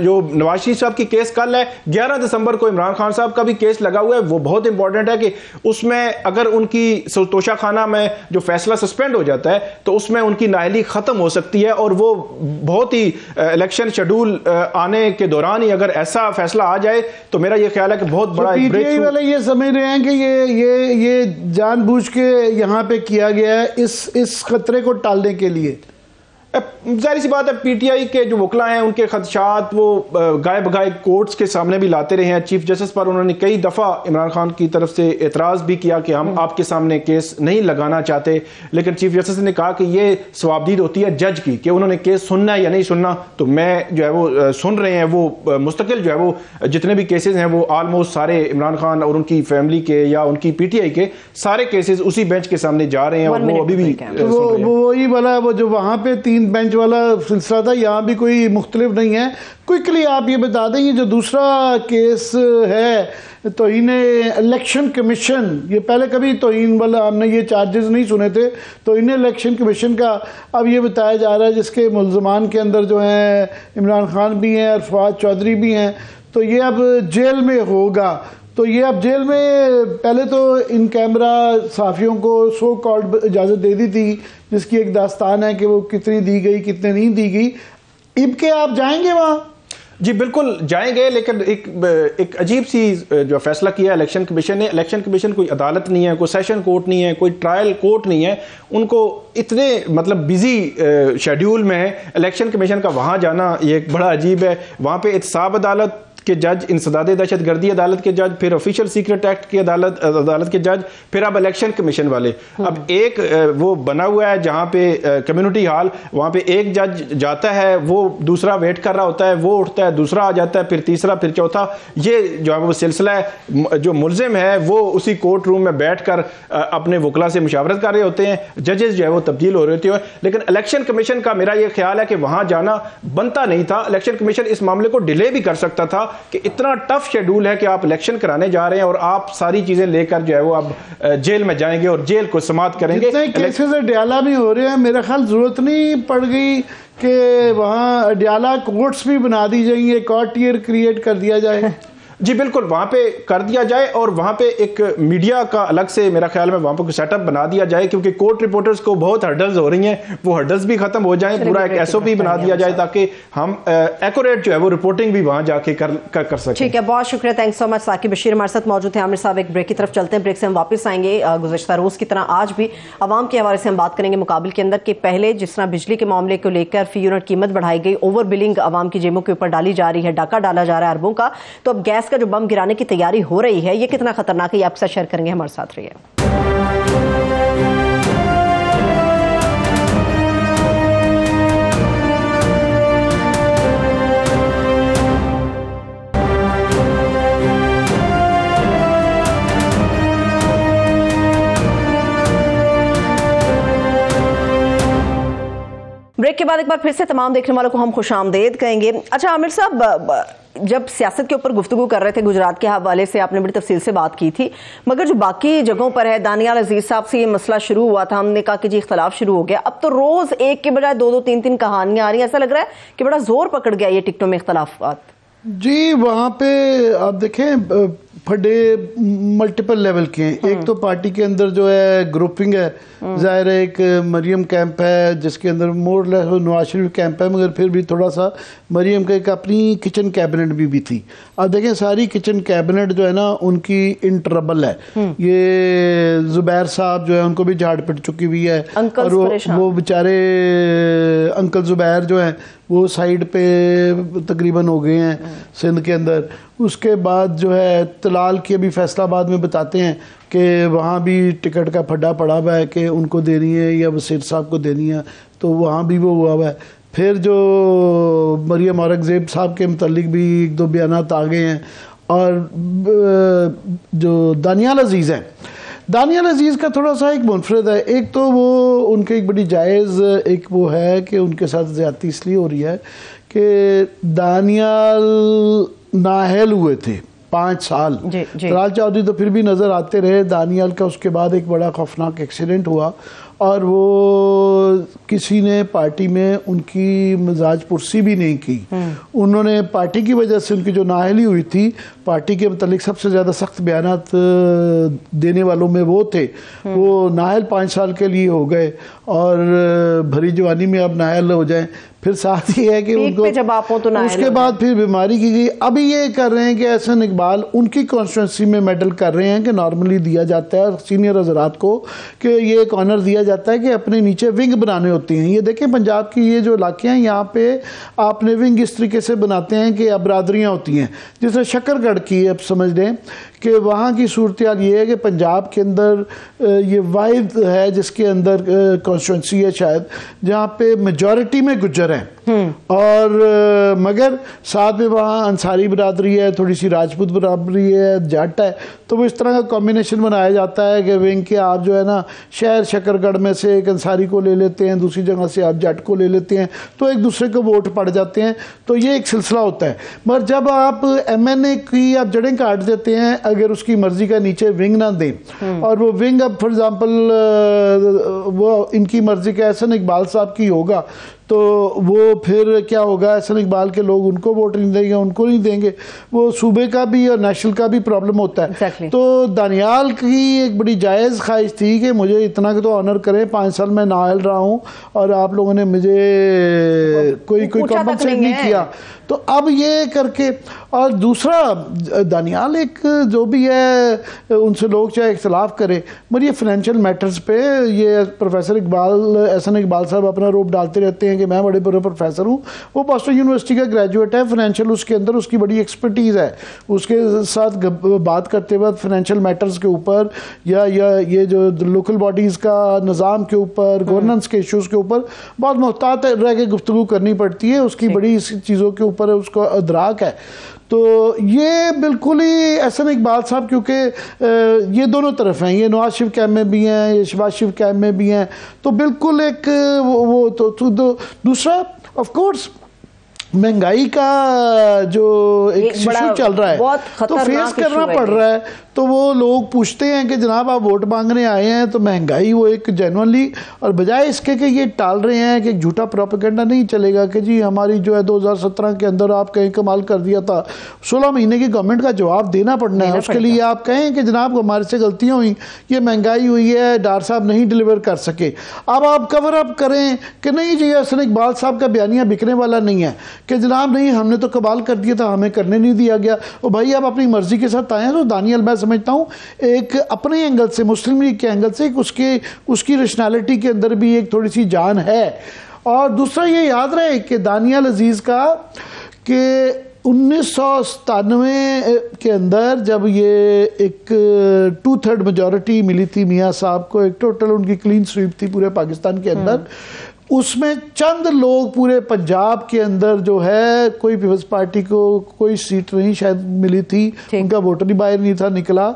जो नवाज शरीफ साहब की केस कल है, 11 दिसंबर को इमरान खान साहब का भी केस लगा हुआ है, वो बहुत इंपॉर्टेंट है कि उसमें अगर उनकी तोशाखाना में जो फैसला सस्पेंड हो जाता है तो उसमें उनकी नाअहली ख़त्म हो सकती है, और वो बहुत ही इलेक्शन शेड्यूल आने के दौरान ही अगर ऐसा फैसला आ जाए तो मेरा ये ख्याल है कि बहुत बड़ा पीटीआई वाले ये समझ रहे हैं कि ये जानबूझ के यहाँ पे किया गया है इस खतरे को टालने के लिए। जाहिर सी बात है, पीटीआई के जो वकला हैं उनके खदशात वो गाय बगाए कोर्ट्स के सामने भी लाते रहे हैं। चीफ जस्टिस पर उन्होंने कई दफ़ा इमरान खान की तरफ से एतराज़ भी किया कि हम आपके सामने केस नहीं लगाना चाहते, लेकिन चीफ जस्टिस ने कहा कि ये सवाबदीद होती है जज की कि उन्होंने केस सुनना है या नहीं सुनना। तो मैं जो है वो सुन रहे हैं, वो मुस्तकिल जो है वो जितने भी केसेज हैं वो आलमोस्ट सारे इमरान खान और उनकी फैमिली के या उनकी पीटीआई के सारे केसेज उसी बेंच के सामने जा रहे हैं, और वो अभी भी वही वाला वो जो वहाँ पे 3 बेंच वाला सिलसिला था, यहाँ भी कोई मुख्तलिफ नहीं है। क्विकली आप ये बता दें, ये जो दूसरा केस है तौहीन इलेक्शन कमीशन, ये पहले कभी तौहीन वाला हमने ये चार्जेस नहीं सुने थे। तौहीन इलेक्शन कमीशन का अब ये बताया जा रहा है जिसके मुल्ज़मान के अंदर जो हैं इमरान खान भी हैं और फवाद चौधरी भी हैं, तो ये अब जेल में होगा। तो ये अब जेल में पहले तो इन कैमरा सहाफ़ियों को सो कॉल्ड इजाज़त दे दी थी, जिसकी एक दास्तान है कि वो कितनी दी गई कितने नहीं दी गई। इब के आप जाएंगे वहाँ? जी बिल्कुल जाएंगे, लेकिन एक अजीब सी जो फैसला किया इलेक्शन कमीशन ने। इलेक्शन कमीशन कोई अदालत नहीं है, कोई सेशन कोर्ट नहीं है, कोई ट्रायल कोर्ट नहीं है। उनको इतने मतलब बिजी शेड्यूल में है इलेक्शन कमीशन का वहाँ जाना, ये एक बड़ा अजीब है। वहाँ पे एहतसाब अदालत के जज, इंसदादे दहशत गर्दी अदालत के जज, फिर ऑफिशियल सीक्रेट एक्ट की अदालत के जज, फिर अब इलेक्शन कमीशन वाले। अब एक वो बना हुआ है जहाँ पे कम्युनिटी हॉल, वहाँ पे एक जज जाता है, वो दूसरा वेट कर रहा होता है, वो उठता है, दूसरा आ जाता है, फिर तीसरा, फिर चौथा। ये जो है वो सिलसिला है। जो मुल्जिम है वो उसी कोर्ट रूम में बैठ कर अपने वकला से मुशावरत कर रहे होते हैं, जजेस जो है वो तब्दील हो रहे होते हैं। लेकिन इलेक्शन कमीशन का मेरा ये ख्याल है कि वहाँ जाना बनता नहीं था। इलेक्शन कमीशन इस मामले को डिले भी कर सकता था कि इतना टफ शेड्यूल है कि आप इलेक्शन कराने जा रहे हैं और आप सारी चीजें लेकर जो है वो अब जेल में जाएंगे और जेल को समाप्त करेंगे। जितने केसेस अडियाला में हो रहे हैं, मेरा ख्याल जरूरत नहीं पड़ गई कि वहाँ अडियाला कोर्ट्स भी बना दी जाएंगे, एक और टियर क्रिएट कर दिया जाए। जी बिल्कुल, वहाँ पे कर दिया जाए और वहाँ पे एक मीडिया का अलग से मेरा ख्याल में वहाँ पे सेटअप बना दिया जाए, क्योंकि कोर्ट रिपोर्टर्स को बहुत हर्डल्स हो रही हैं, वो हर्डल्स भी खत्म हो जाएं। पूरा एक एसओपी बना दिया जाए ताकि हम एक्यूरेट जो है वो रिपोर्टिंग भी वहाँ जाके कर सकें। ठीक है, बहुत शुक्रिया, thanks so much. Saqib Bashir हमारे साथ मौजूद हैं। आमिर साहब, एक ब्रेक की तरफ चलते हैं, ब्रेक से हम वापस आएंगे। गुज़श्ता रोज की तरह आज भी आवाम के हवाले से हम बात करेंगे मुकाबले के अंदर कि पहले जिस तरह बिजली के मामले को लेकर फी यूनिट कीमत बढ़ाई गई, ओवर बिलिंग आवाम की जेबों के ऊपर डाली जा रही है, डाका डाला जा रहा है अरबों का, तो अब गैस का जो बम गिराने की तैयारी हो रही है, ये कितना खतरनाक है, ये आपके साथ शेयर करेंगे। हमारे साथ रहिए। ब्रेक के बाद एक बार फिर से तमाम देखने वालों को हम खुशामदीद कहेंगे। अच्छा आमिर साहब, जब सियासत के ऊपर गुफ्तगू कर रहे थे, गुजरात के हवाले से आपने बड़ी तफसील से बात की थी, मगर जो बाकी जगहों पर है, दानियाल अजीज साहब से ये मसला शुरू हुआ था, हमने कहा कि जी इख्तलाफ शुरू हो गया। अब तो रोज एक के बजाय 2-2, 3-3 कहानियां आ रही हैं। ऐसा लग रहा है कि बड़ा जोर पकड़ गया ये टिकटों में इख्तलाफात। जी वहाँ पे आप देखें फड्डे मल्टीपल लेवल के हैं। एक तो पार्टी के अंदर जो है ग्रुपिंग है, जाहिर है एक मरियम कैंप है जिसके अंदर more less Nawaz Sharif camp है, मगर फिर भी थोड़ा सा मरियम का एक अपनी किचन कैबिनेट भी थी। अब देखें सारी किचन कैबिनेट जो है ना उनकी इन ट्रबल है। ये जुबैर साहब जो है उनको भी झाड़ पिट चुकी हुई है, और वो बेचारे अंकल जुबैर जो है वो साइड पे तकरीबन हो गए हैं सिंध के अंदर। उसके बाद जो है तलाल की अभी फैसलाबाद में बताते हैं कि वहाँ भी टिकट का फड्डा पड़ा हुआ है कि उनको देनी है या वसीर साहब को देनी है, तो वहाँ भी वो हुआ हुआ है। फिर जो मरियम औरंगजेब साहब के मुतालिक भी 1-2 बयानात आ गए हैं। और जो दानियाल अजीज़ है, दानियाल अजीज़ का थोड़ा सा एक मुनफरद है। एक तो वो उनके एक बड़ी जायज़ एक वो है कि उनके साथ ज़्यादती इसलिए हो रही है कि दानियाल नाअहल हुए थे 5 साल। जी, जी। तलाल चौधरी तो फिर भी नज़र आते रहे, दानियाल का उसके बाद एक बड़ा खौफनाक एक्सीडेंट हुआ और वो किसी ने पार्टी में उनकी मिजाज पुरसी भी नहीं की। उन्होंने पार्टी की वजह से उनकी जो नाअहली हुई थी, पार्टी के मतलब सबसे ज़्यादा सख्त बयानात देने वालों में वो थे। वो नाअहल 5 साल के लिए हो गए और भरी जवानी में अब नाअहल हो जाए। फिर साथ ही है कि उनको जब आप हो तो उसके बाद फिर बीमारी की गई। अभी ये कर रहे हैं कि एहसन इकबाल उनकी कॉन्स्टिट्यूंसी में मेडल कर रहे हैं कि नॉर्मली दिया जाता है सीनियर हजरात को, कि ये एक ऑनर दिया जाता है कि अपने नीचे विंग बनाने होती हैं। ये देखें पंजाब की ये जो इलाके हैं यहाँ पे आपने विंग इस तरीके से बनाते हैं कि अब बरादरियाँ होती हैं, जैसे शकरगढ़ की अब समझ लें कि वहाँ की सूरत हाल ये है कि पंजाब के अंदर ये वाहिद है जिसके अंदर कॉन्स्टिट्यूंसी है शायद जहाँ पे मेजॉरिटी में गुज्जर हैं और मगर साथ में वहाँ अंसारी बरादरी है, थोड़ी सी राजपूत बरादरी है, जाट है। तो वो इस तरह का कॉम्बिनेशन बनाया जाता है कि विंग के आप जो है ना शहर शकरगढ़ में से एक अंसारी को ले लेते हैं, दूसरी जगह से आप जाट को ले लेते हैं, तो एक दूसरे को वोट पड़ जाते हैं। तो ये एक सिलसिला होता है। मगर जब आप MNA की आप जड़ें काट देते हैं अगर उसकी मर्जी का नीचे विंग ना दें और वो विंग अब फॉर एग्जांपल वो इनकी मर्जी का एहसन इकबाल साहब की होगा तो वो फिर क्या होगा, एहसन इकबाल के लोग उनको वोट नहीं देंगे, उनको नहीं देंगे। वो सूबे का भी और नेशनल का भी प्रॉब्लम होता है। Exactly. तो दानियाल की एक बड़ी जायज़ ख्वाहिश थी कि मुझे इतना तो ऑनर करें, 5 साल मैं नाअहल रहा हूँ और आप लोगों ने मुझे कोई कॉम्पनसेट नहीं किया। तो अब ये करके, और दूसरा दानियाल एक जो भी है उनसे लोग चाहे इख्तलाफ करें मगर ये फाइनेंशियल मैटर्स पे ये प्रोफेसर इकबाल एहसन इकबाल साहब अपना रूप डालते रहते हैं कि मैं बड़े बड़े प्रोफेसर हूँ। वो बॉस्टन यूनिवर्सिटी का ग्रेजुएट है, फाइनेंशियल उसके अंदर उसकी बड़ी एक्सपर्टीज़ है। उसके साथ बात करते वक्त फाइनेंशियल मैटर्स के ऊपर या ये जो लोकल बॉडीज़ का निज़ाम के ऊपर, गवर्नेंस के इशूज़ के ऊपर बहुत मुहतात रह के गुफ्तगू करनी पड़ती है। उसकी बड़ी इस चीज़ों के ऊपर उसको अदराक है। तो ये बिल्कुल ही एहसन इकबाल साहब, क्योंकि ये दोनों तरफ हैं, ये नवाज शरीफ कैम्प में भी हैं, ये शहबाज शरीफ कैम्प में भी हैं, तो बिल्कुल एक वो तो दूसरा ऑफ कोर्स महंगाई का जो एक इशू चल रहा है तो फेस करना पड़ रहा है। तो वो लोग पूछते हैं कि जनाब आप वोट मांगने आए हैं तो महंगाई वो एक जेन्युइनली, और बजाय इसके कि ये टाल रहे हैं कि झूठा प्रोपेगेंडा नहीं चलेगा कि जी हमारी जो है 2017 के अंदर आप कहीं कमाल कर दिया था, 16 महीने की गवर्नमेंट का जवाब देना पड़ना है। उसके लिए आप कहें कि जनाब हमारे से गलतियाँ हुई, ये महंगाई हुई है, डार साहब नहीं डिलीवर कर सके। अब आप कवर अप करें कि नहीं जी एहसन इकबाल साहब का बयानिया बिकने वाला नहीं है कि जनाब नहीं हमने तो कमाल कर दिया था, हमें करने नहीं दिया गया। और भाई आप अपनी मर्जी के साथ आए हैं। तो दानियाल मैं समझता हूँ एक अपने एंगल से, मुस्लिम लीग के एंगल से उसकी रैशनैलिटी के अंदर भी एक थोड़ी सी जान है। और दूसरा ये याद रहे कि दानियाल अजीज़ का कि 1997 के अंदर जब ये एक 2/3 मेजॉरिटी मिली थी मियाँ साहब को, एक टोटल उनकी क्लीन स्वीप थी पूरे पाकिस्तान के अंदर, उसमें चंद लोग पूरे पंजाब के अंदर जो है कोई पीपल्स पार्टी को कोई सीट नहीं शायद मिली थी, उनका वोटर ही बाहर नहीं था निकला,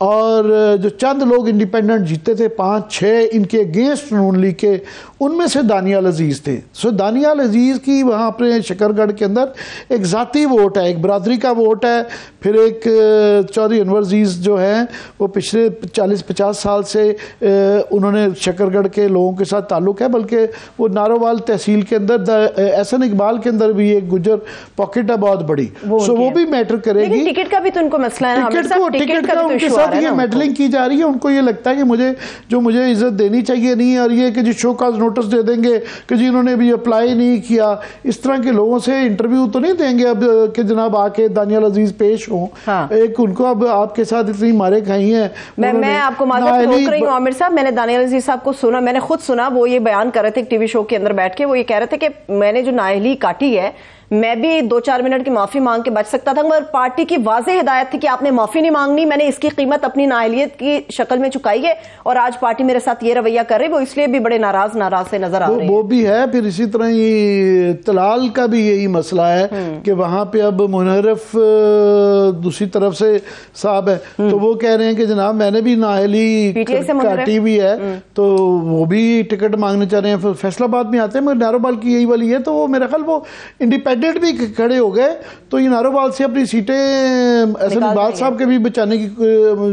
और जो चंद लोग इंडिपेंडेंट जीते थे 5-6 इनके अगेंस्ट नून लीग के, उनमें से दानियाल अजीज़ थे। सो दानियाल अजीज़ की वहाँ अपने शकरगढ़ के अंदर एक ज़ाती वोट है, एक बरादरी का वोट है। फिर एक चौधरी अनवर अजीज़ जो हैं वो पिछले 40-50 साल से उन्होंने शकरगढ़ के लोगों के साथ ताल्लुक़ है, बल्कि वो नारोवाल तहसील के अंदर एहसन इकबाल के अंदर भी एक गुजर पॉकेट है बहुत बड़ी। सो वो भी मैटर करेगी। टिकट का भी तो उनको मसला है, टिकट का उनके साथ ये मेडलिंग की जा रही है। उनको ये लगता है कि मुझे इज्जत देनी चाहिए नहीं, और ये कि जी शो काज नोटिस दे देंगे कि जी इन्होंने भी अप्लाई नहीं किया। इस तरह के लोगों से इंटरव्यू तो नहीं देंगे अब कि जनाब आके दानियाल अजीज़ पेश हो। हाँ। एक उनको अब आपके साथ इतनी मारे खाई हैं। मैं आपको माजरत रोक रही हूँ आमिर साहब, मैंने दानियाल अजीज़ साहब को सुना, मैंने खुद सुना, वो ये बयान कर रहे थे टीवी शो के अंदर बैठ के, वो ये कह रहे थे कि मैंने जो नाअहली काटी है मैं भी 2-4 मिनट की माफी मांग के बच सकता था, मगर पार्टी की वाज़ेह हिदायत थी कि आपने माफी नहीं मांगनी, मैंने इसकी कीमत अपनी नाअहलियत की शक्ल में चुकाई है और आज पार्टी मेरे साथ ये रवैया कर रही है। वो इसलिए भी बड़े नाराज से नजर आ रहे हैं। वो भी है। फिर इसी तरह ये तलाल का भी यही मसला है कि वहां पे अब मुनहरफ दूसरी तरफ से साहब है, तो वो कह रहे हैं कि जनाब मैंने भी नाअहली काटी हुई है, तो वो भी टिकट मांगने चाह रहे हैं। फैसलाबाद में आते हैं, मगर नारोबाल की यही वाली है, तो वो मेरा ख्याल वो इंडिपेंडेंट कैंडिडेट भी खड़े हो गए तो ये नारोवाल से अपनी सीटें अहसन इकबाल साहब के भी बचाने की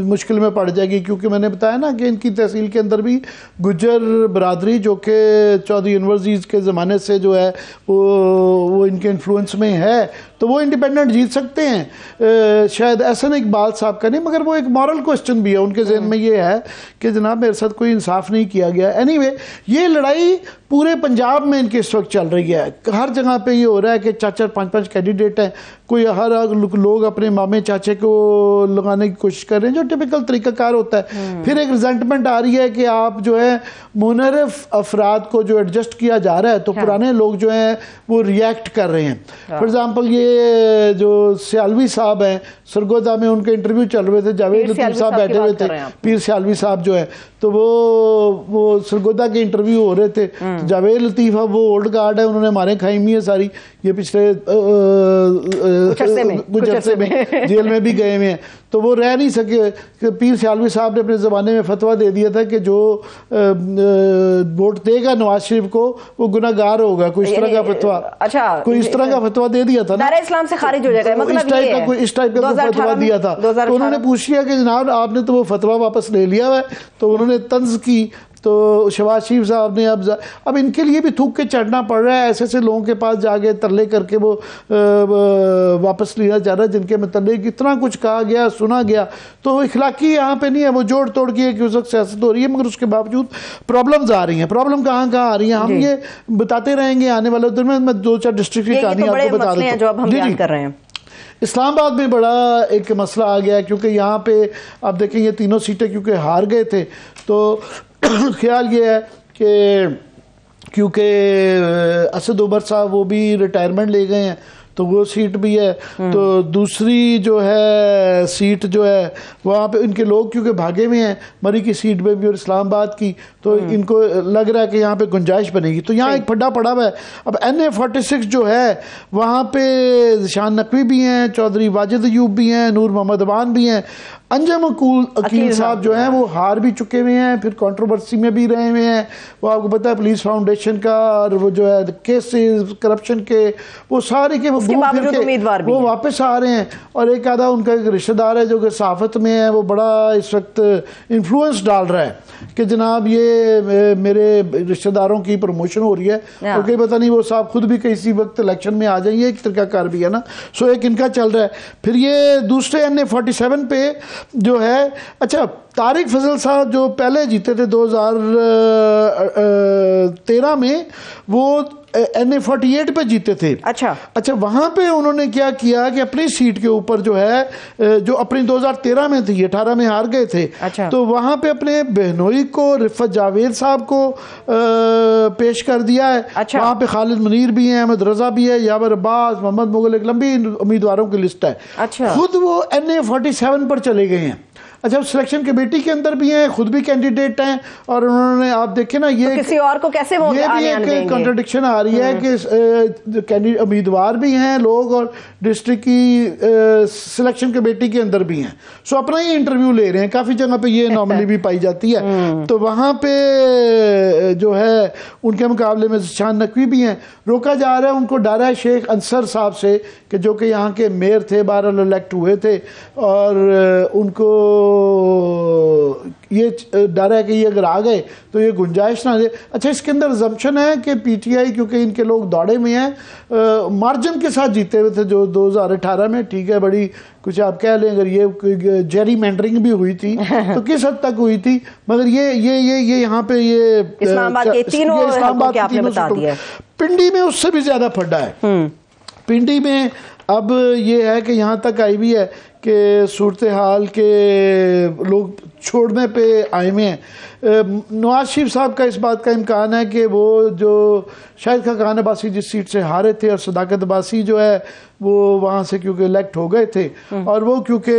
मुश्किल में पड़ जाएगी, क्योंकि मैंने बताया ना कि इनकी तहसील के अंदर भी गुज्जर बरादरी जो कि चौधरी अनवर अजीज के ज़माने से जो है वो इनके इन्फ्लुएंस में है, तो वो इंडिपेंडेंट जीत सकते हैं। शायद अहसन इकबाल साहब का नहीं, मगर वो एक मॉरल क्वेश्चन भी है उनके जहन में, ये है कि जनाब मेरे साथ कोई इंसाफ नहीं किया गया। एनीवे, ये लड़ाई पूरे पंजाब में इनके इस वक्त चल रही है। हर जगह पे ये हो रहा है कि 4-4 5-5 कैंडिडेट हैं, कोई हर लोग अपने मामे चाचे को लगाने की कोशिश कर रहे हैं, जो टिपिकल तरीकाकार होता है। फिर एक रिजेंटमेंट आ रही है कि आप जो है मुनरफ अफराद को जो एडजस्ट किया जा रहा है, तो पुराने लोग जो हैं वो रिएक्ट कर रहे हैं। फॉर एग्जाम्पल ये जो सियालवी साहब हैं, सरगोदा में उनके इंटरव्यू चल रहे थे, जावेद लतीफ़ साहब बैठे हुए थे, पीर सियालवी साहब जो है, तो वो सरगोदा के इंटरव्यू हो रहे थे। जावेद लतीफ़ वो ओल्ड गार्ड है, उन्होंने मारे खाई हुई है सारी, ये पिछले कुछ अरसे में जेल में भी गए हुए हैं, तो वो रह नहीं सके। पीर सियालवी साहब ने अपने ज़माने में फतवा दे दिया था कि जो वोट देगा नवाज शरीफ को वो गुनाहगार होगा, कोई इस तरह का फतवा, अच्छा कोई इस तरह का फतवा दे दिया था ना, इस्लाम से खारिज हो जाएगा, मतलब इस टाइप का फतवा दिया था। तो उन्होंने पूछ लिया कि जनाब आपने तो वो फतवा वापस ले लिया है, तो उन्होंने तंज की। तो शहबाज शरीफ साहब ने अब इनके लिए भी थूक के चढ़ना पड़ रहा है, ऐसे ऐसे लोगों के पास जाके तरले करके वो वापस लिया जा रहा है जिनके मतलब इतना कुछ कहा गया, सुना गया। तो इखलाकी यहाँ पे नहीं है, वो जोड़ तोड़ की कि उस वक्त सियासत हो रही है, मगर उसके बावजूद प्रॉब्लम्स आ रही हैं। प्रॉब्लम कहाँ आ रही हैं हम ये बताते रहेंगे आने वाले दिन में। मैं 2-4 डिस्ट्रिक्ट की कहानी आपको बता देता हूँ। इस्लामाबाद में बड़ा एक मसला आ गया, क्योंकि यहाँ पे आप देखें ये तीनों सीटें क्योंकि हार गए थे, तो ख्याल ये है कि क्योंकि असद उमर साहब वो भी रिटायरमेंट ले गए हैं, तो वो सीट भी है। तो दूसरी जो है सीट जो है वहाँ पे इनके लोग क्योंकि भागे हुए हैं, मरी की सीट में भी और इस्लामाबाद की, तो इनको लग रहा है कि यहाँ पे गुंजाइश बनेगी। तो यहाँ एक फड्डा पड़ा हुआ है। अब NA-46 जो है वहाँ पे शान नकवी भी हैं, चौधरी वाजिद अयूब भी हैं, नूर मोहम्मद अमान भी हैं, अंजम अकील साहब जो हैं वो हार भी चुके हुए हैं, फिर कंट्रोवर्सी में भी रहे हुए हैं। वो आपको पता है पुलिस फाउंडेशन का और वो जो है केसेस करप्शन के वो सारे के उम्मीदवार वो वापस आ रहे हैं। और एक आधा उनका एक रिश्तेदार है जो कि सहाफत में है, वो बड़ा इस वक्त इन्फ्लुएंस डाल रहा है कि जनाब ये मेरे रिश्तेदारों की प्रमोशन हो रही है, और कहीं पता नहीं वो साहब खुद भी किसी वक्त इलेक्शन में आ जाएंगे, एक तरीकाकार भी है ना। सो एक इनका चल रहा है। फिर ये दूसरे NA-47 पे जो है, अच्छा तारिक फजल साहब जो पहले जीते थे 2013 में, वो NA-48 पे जीते थे। अच्छा वहां पे उन्होंने क्या किया कि अपनी सीट के ऊपर जो है जो अपनी 2013 में थी, 18 में हार गए थे। तो वहां पे अपने बहनोई को, रिफत जावेद साहब को पेश कर दिया है। वहां पे खालिद मुनीर भी है, अहमद रजा भी है, यावर अब्बास, मोहम्मद मुगल, एक लंबी उम्मीदवारों की लिस्ट है। खुद वो NA-47 पर चले गए हैं। अच्छा सिलेक्शन कमेटी के अंदर भी हैं, खुद भी कैंडिडेट हैं, और उन्होंने आप देखे ना ये किसी और को कैसे वो ये भी एक कॉन्ट्रडिक्शन आ रही है कि उम्मीदवार भी हैं लोग और डिस्ट्रिक्ट की सिलेक्शन कमेटी के अंदर भी हैं। सो अपना ही इंटरव्यू ले रहे हैं। काफ़ी जगह पे ये नॉर्मली भी पाई जाती है। तो वहाँ पे जो है उनके मुकाबले में शान नकवी भी हैं। रोका जा रहा है, उनको डर है शेख अंसर साहब से कि जो कि यहाँ के मेयर थे, 12 इलेक्ट हुए थे, और उनको ये डर है कि ये अगर आ गए तो ये गुंजाइश ना दे। अच्छा इसके अंदर जम्पशन है कि PTI क्योंकि इनके लोग दौड़े में हैं, मार्जिन के साथ जीते हुए थे जो 2018 में, ठीक है, बड़ी कुछ आप कह लें अगर ये जेरी मेंडरिंग भी हुई थी तो किस हद तक हुई थी, मगर ये यहाँ पे ये इस्लामाबाद के तीनों पिंडी में उससे भी ज्यादा फड्डा है। पिंडी में अब ये है कि यहाँ तक आई भी है कि सूरत हाल के लोग छोड़ने पे आए हुए हैं। नवाज शरीफ साहब का इस बात का इम्कान है कि वो जो शाहिद खान अब्बासी जिस सीट से हारे थे और सदाकत अब्बासी जो है वो वहाँ से क्योंकि इलेक्ट हो गए थे और वो क्योंकि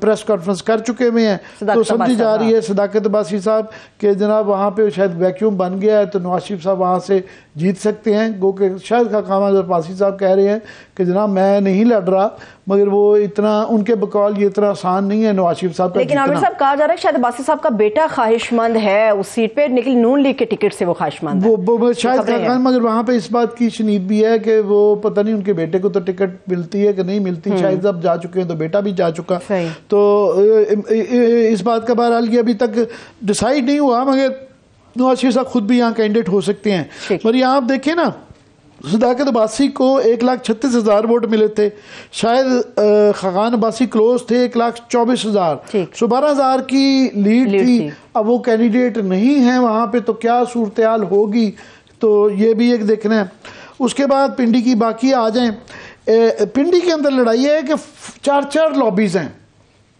प्रेस कॉन्फ्रेंस कर चुके हुए हैं, तो समझी जा रही है सदाकत अब्बासी साहब कि जनाब वहाँ पे शायद वैक्यूम बन गया है, तो नवाज शरीफ साहब वहाँ से जीत सकते हैं। गो के शाहिद खान अब्बासी साहब कह रहे हैं कि जनाब मैं नहीं लड़ रहा, मगर वो इतना उनके बकौल ये इतना आसान नहीं है नवाज शरीफ साहब का। लेकिन आमिर साहब कहा जा रहा है शायद अब्बासी साहब का बेटा ख्वाहिशमंद है उस सीट पे, लेकिन नून लीग के टिकट से वो ख्वाहिशमंद है। वो शायद खान, मगर वहाँ पे इस बात की शनीद भी है कि वो पता नहीं उनके बेटे को तो टिकट मिलती है कि नहीं मिलती, शायद अब जा चुके हैं तो बेटा भी जा चुका, तो इस बात का बहरहाल ये अभी तक डिसाइड नहीं हुआ, मगर नवाज शरीफ साहब खुद भी यहाँ कैंडिडेट हो सकते हैं। और यहाँ आप देखें ना, सदाकत अब्बासी को 1,36,000 वोट मिले थे, शायद खान अब्बासी क्लोज थे 1,24,000, 12,000 की लीड थी। अब वो कैंडिडेट नहीं है वहाँ पे, तो क्या सूरत हाल होगी, तो ये भी एक देखना है। उसके बाद पिंडी की बाकी आ जाएं, पिंडी के अंदर लड़ाई है कि 4 लॉबीज हैं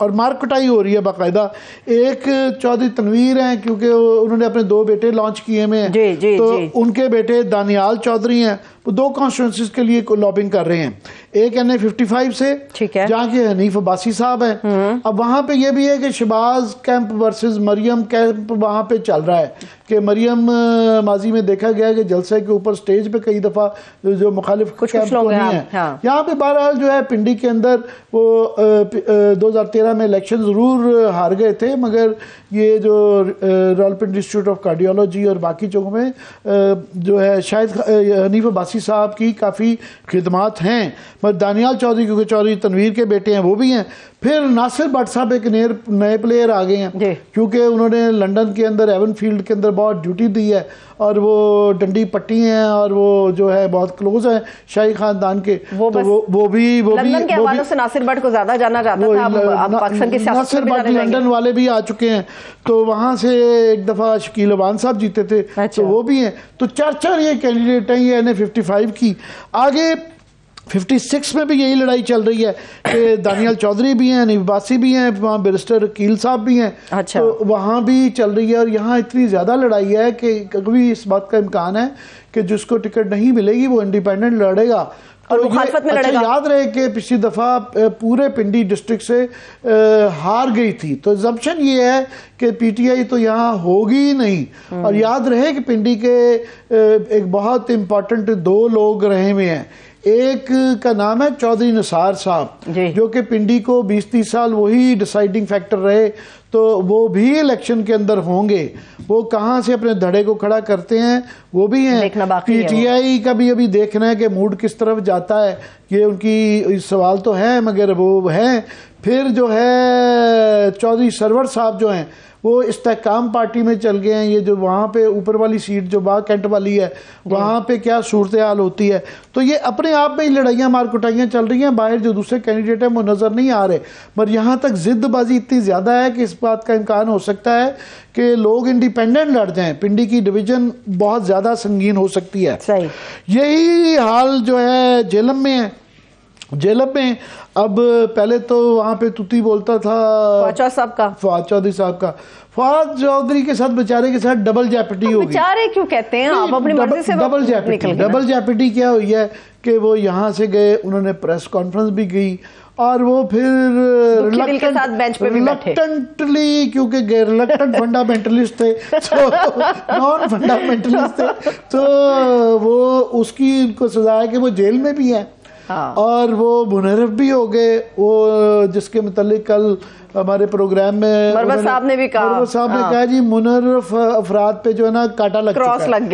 और मार्क कटाई हो रही है बाकायदा। एक चौधरी तनवीर हैं, क्योंकि उन्होंने अपने 2 बेटे लॉन्च किए हुए हैं, तो उनके बेटे दानियाल चौधरी हैं, वो 2 कॉन्स्टिट्यूंसीज के लिए लॉबिंग कर रहे हैं। एक NA55 से, जहाँ के हनीफ अब्बासी साहब हैं। अब वहाँ पे ये भी है कि Shahbaz camp versus Maryam camp वहाँ पे चल रहा है कि मरियम माजी में देखा गया कि जलसे के ऊपर स्टेज पे कई दफ़ा जो मुखालिफ कैंप तो नहीं है। यहाँ पे बहरहाल जो है पिंडी के अंदर वो 2013 में इलेक्शन ज़रूर हार गए थे, मगर ये जो रावलपिंडी इंस्टीट्यूट ऑफ कार्डियोलॉजी और बाकी जगहों में जो है शायद हनीफ अब्बासी साहब की काफ़ी खिदमात हैं। मगर दानियाल चौधरी, क्योंकि चौधरी तनवीर के बेटे हैं, वो भी हैं। फिर नासिर भट्ट साहब एक नए प्लेयर आ गए हैं, क्योंकि उन्होंने लंदन के अंदर एवन फील्ड के अंदर बहुत ड्यूटी दी है और वो डंडी पट्टी हैं और वो जो है बहुत क्लोज है शाही खानदान के, वो तो वो भी लंदन के हवालों से नासिर भट्ट को ज्यादा जाना जाता था। अब पाकिस्तान के नासिर भट्ट लंदन वाले भी आ चुके हैं, तो वहां से एक दफा शकील अवान साहब जीते थे, तो वो भी हैं। तो 4 ये कैंडिडेट हैं, ये NA55 की। आगे 56 में भी यही लड़ाई चल रही है कि दानियाल चौधरी भी हैं, हनीफ अब्बासी भी हैं, वहाँ बैरिस्टर वकील साहब भी हैं। अच्छा। तो वहाँ भी चल रही है, और यहाँ इतनी ज़्यादा लड़ाई है कि कभी इस बात का इम्कान है कि जिसको टिकट नहीं मिलेगी वो इंडिपेंडेंट लड़ेगा और मुखालफत में लड़ेगा। याद रहे कि पिछली दफ़ा पूरे पिंडी डिस्ट्रिक्ट से हार गई थी, तो जम्पशन ये है कि PTI तो यहाँ होगी ही नहीं। और याद रहे कि पिंडी के एक बहुत इम्पोर्टेंट 2 लोग रहे हुए हैं। एक का नाम है चौधरी निसार साहब, जो कि पिंडी को 20-30 साल वही डिसाइडिंग फैक्टर रहे, तो वो भी इलेक्शन के अंदर होंगे। वो कहाँ से अपने धड़े को खड़ा करते हैं वो भी हैं। PTI का भी अभी देखना है कि मूड किस तरफ जाता है, ये उनकी सवाल तो है, मगर वो हैं। फिर जो है चौधरी सरवर साहब जो हैं वो इस्तेहकाम पार्टी में चल गए हैं। ये जो वहाँ पे ऊपर वाली सीट जो बाग कैंट वाली है, वहाँ पे क्या सूरत हाल होती है, तो ये अपने आप में ही लड़ाइयाँ मार कुटाइयाँ चल रही हैं। बाहर जो दूसरे कैंडिडेट हैं वो नज़र नहीं आ रहे, पर यहाँ तक जिद्दबाजी इतनी ज़्यादा है कि इस बात का इम्कान हो सकता है कि लोग इंडिपेंडेंट लड़ जाएं। पिंडी की डिवीज़न बहुत ज़्यादा संगीन हो सकती है। सही यही हाल जो है जेलम में है। जेलम में अब पहले तो वहाँ पे तुती बोलता था फवाद चौधरी साहब का। फवाद चौधरी के साथ बेचारे के साथ डबल जैपिटी होगी। बेचारे क्यों कहते हैं आप अपनी मर्जी से? डबल जैपिटी क्या हुई है कि वो यहाँ से गए, उन्होंने प्रेस कॉन्फ्रेंस भी गई और वो फिर रिलक्टेंटली, क्योंकि रिलक्टेंट फंडामेंटलिस्ट थे, तो नॉन फंडामेंटलिस्ट थे, तो वो उसकी उनको सजा है कि वो जेल में भी है। और वो मुनर्रफ भी हो गए, वो जिसके मुतालिक कल हमारे प्रोग्राम में मरवत साहब ने भी कहा जी मुनर्रफ अफराद पे जो है ना काटा लग क्रॉस लग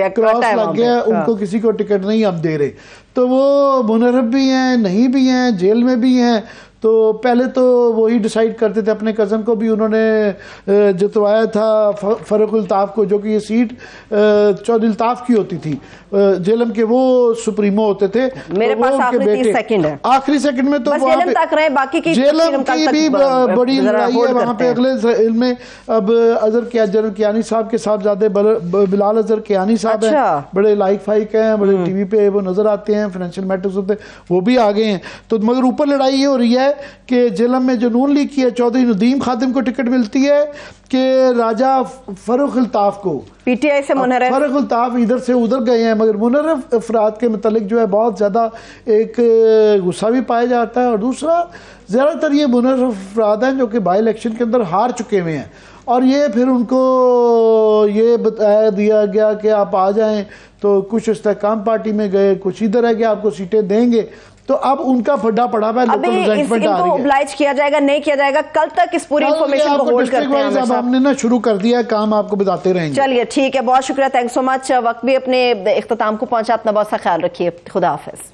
गया, उनको किसी को टिकट नहीं हम दे रहे। तो वो मुनर्रफ भी हैं, नहीं भी हैं, जेल में भी हैं। तो पहले तो वही डिसाइड करते थे, अपने कज़न को भी उन्होंने जितवाया था फ़ारूक अल्ताफ़ को, जो कि ये सीट चौधरी अल्ताफ़ की होती थी। जेलम के वो सुप्रीमो होते थे। मेरे पास आखिरी सेकंड है, आखिरी सेकंड में तो जेलम तक रहे, बाकी की जेलम की भी बड़ी लड़ाई है वहाँ पे। अगले इल्म अब अजहर कियानी साहब के साहबजादे बिलाल अजहर कियानी साहब हैं, बड़े लाइक फाइक हैं, बड़े टीवी पे वो नजर आते हैं, फाइनेंशियल मैटर्स होते, वो भी आ गए हैं। तो मगर ऊपर लड़ाई ये हो रही है कि जेलम में जो नून लीग की है, चौधरी नदीम खादिम को टिकट मिलती है कि राजा फरूक अल्ताफ को। PTI से मुनर्रफ, फरूक अल्ताफ इधर से उधर गए हैं, मगर मुनर्रफ अफराद के मतलब जो है बहुत ज़्यादा एक गुस्सा भी पाया जाता है, और दूसरा ज़्यादातर ये मुनर्रफ अफराद हैं जो कि बाई इलेक्शन के अंदर हार चुके हुए हैं, और ये फिर उनको ये बताया दिया गया कि आप आ जाएं, तो कुछ इस्तेहकाम पार्टी में गए, कुछ इधर है कि आपको सीटें देंगे। तो अब उनका फड्डा पड़ा हुआ है, अभी लोकल रिजेंटमेंट आ रही है। ओब्लाइज किया जाएगा, नहीं किया जाएगा, कल तक इस पूरी इंफॉर्मेशन को होल्ड करते हैं। अब हमने ना शुरू कर दिया है काम, आपको बताते रहेंगे। चलिए ठीक है, बहुत शुक्रिया, थैंक्स सो मच। वक्त भी अपने इख्तिताम को पहुंचा, अपना बहुत सा ख्याल रखिए, खुदा हाफिज।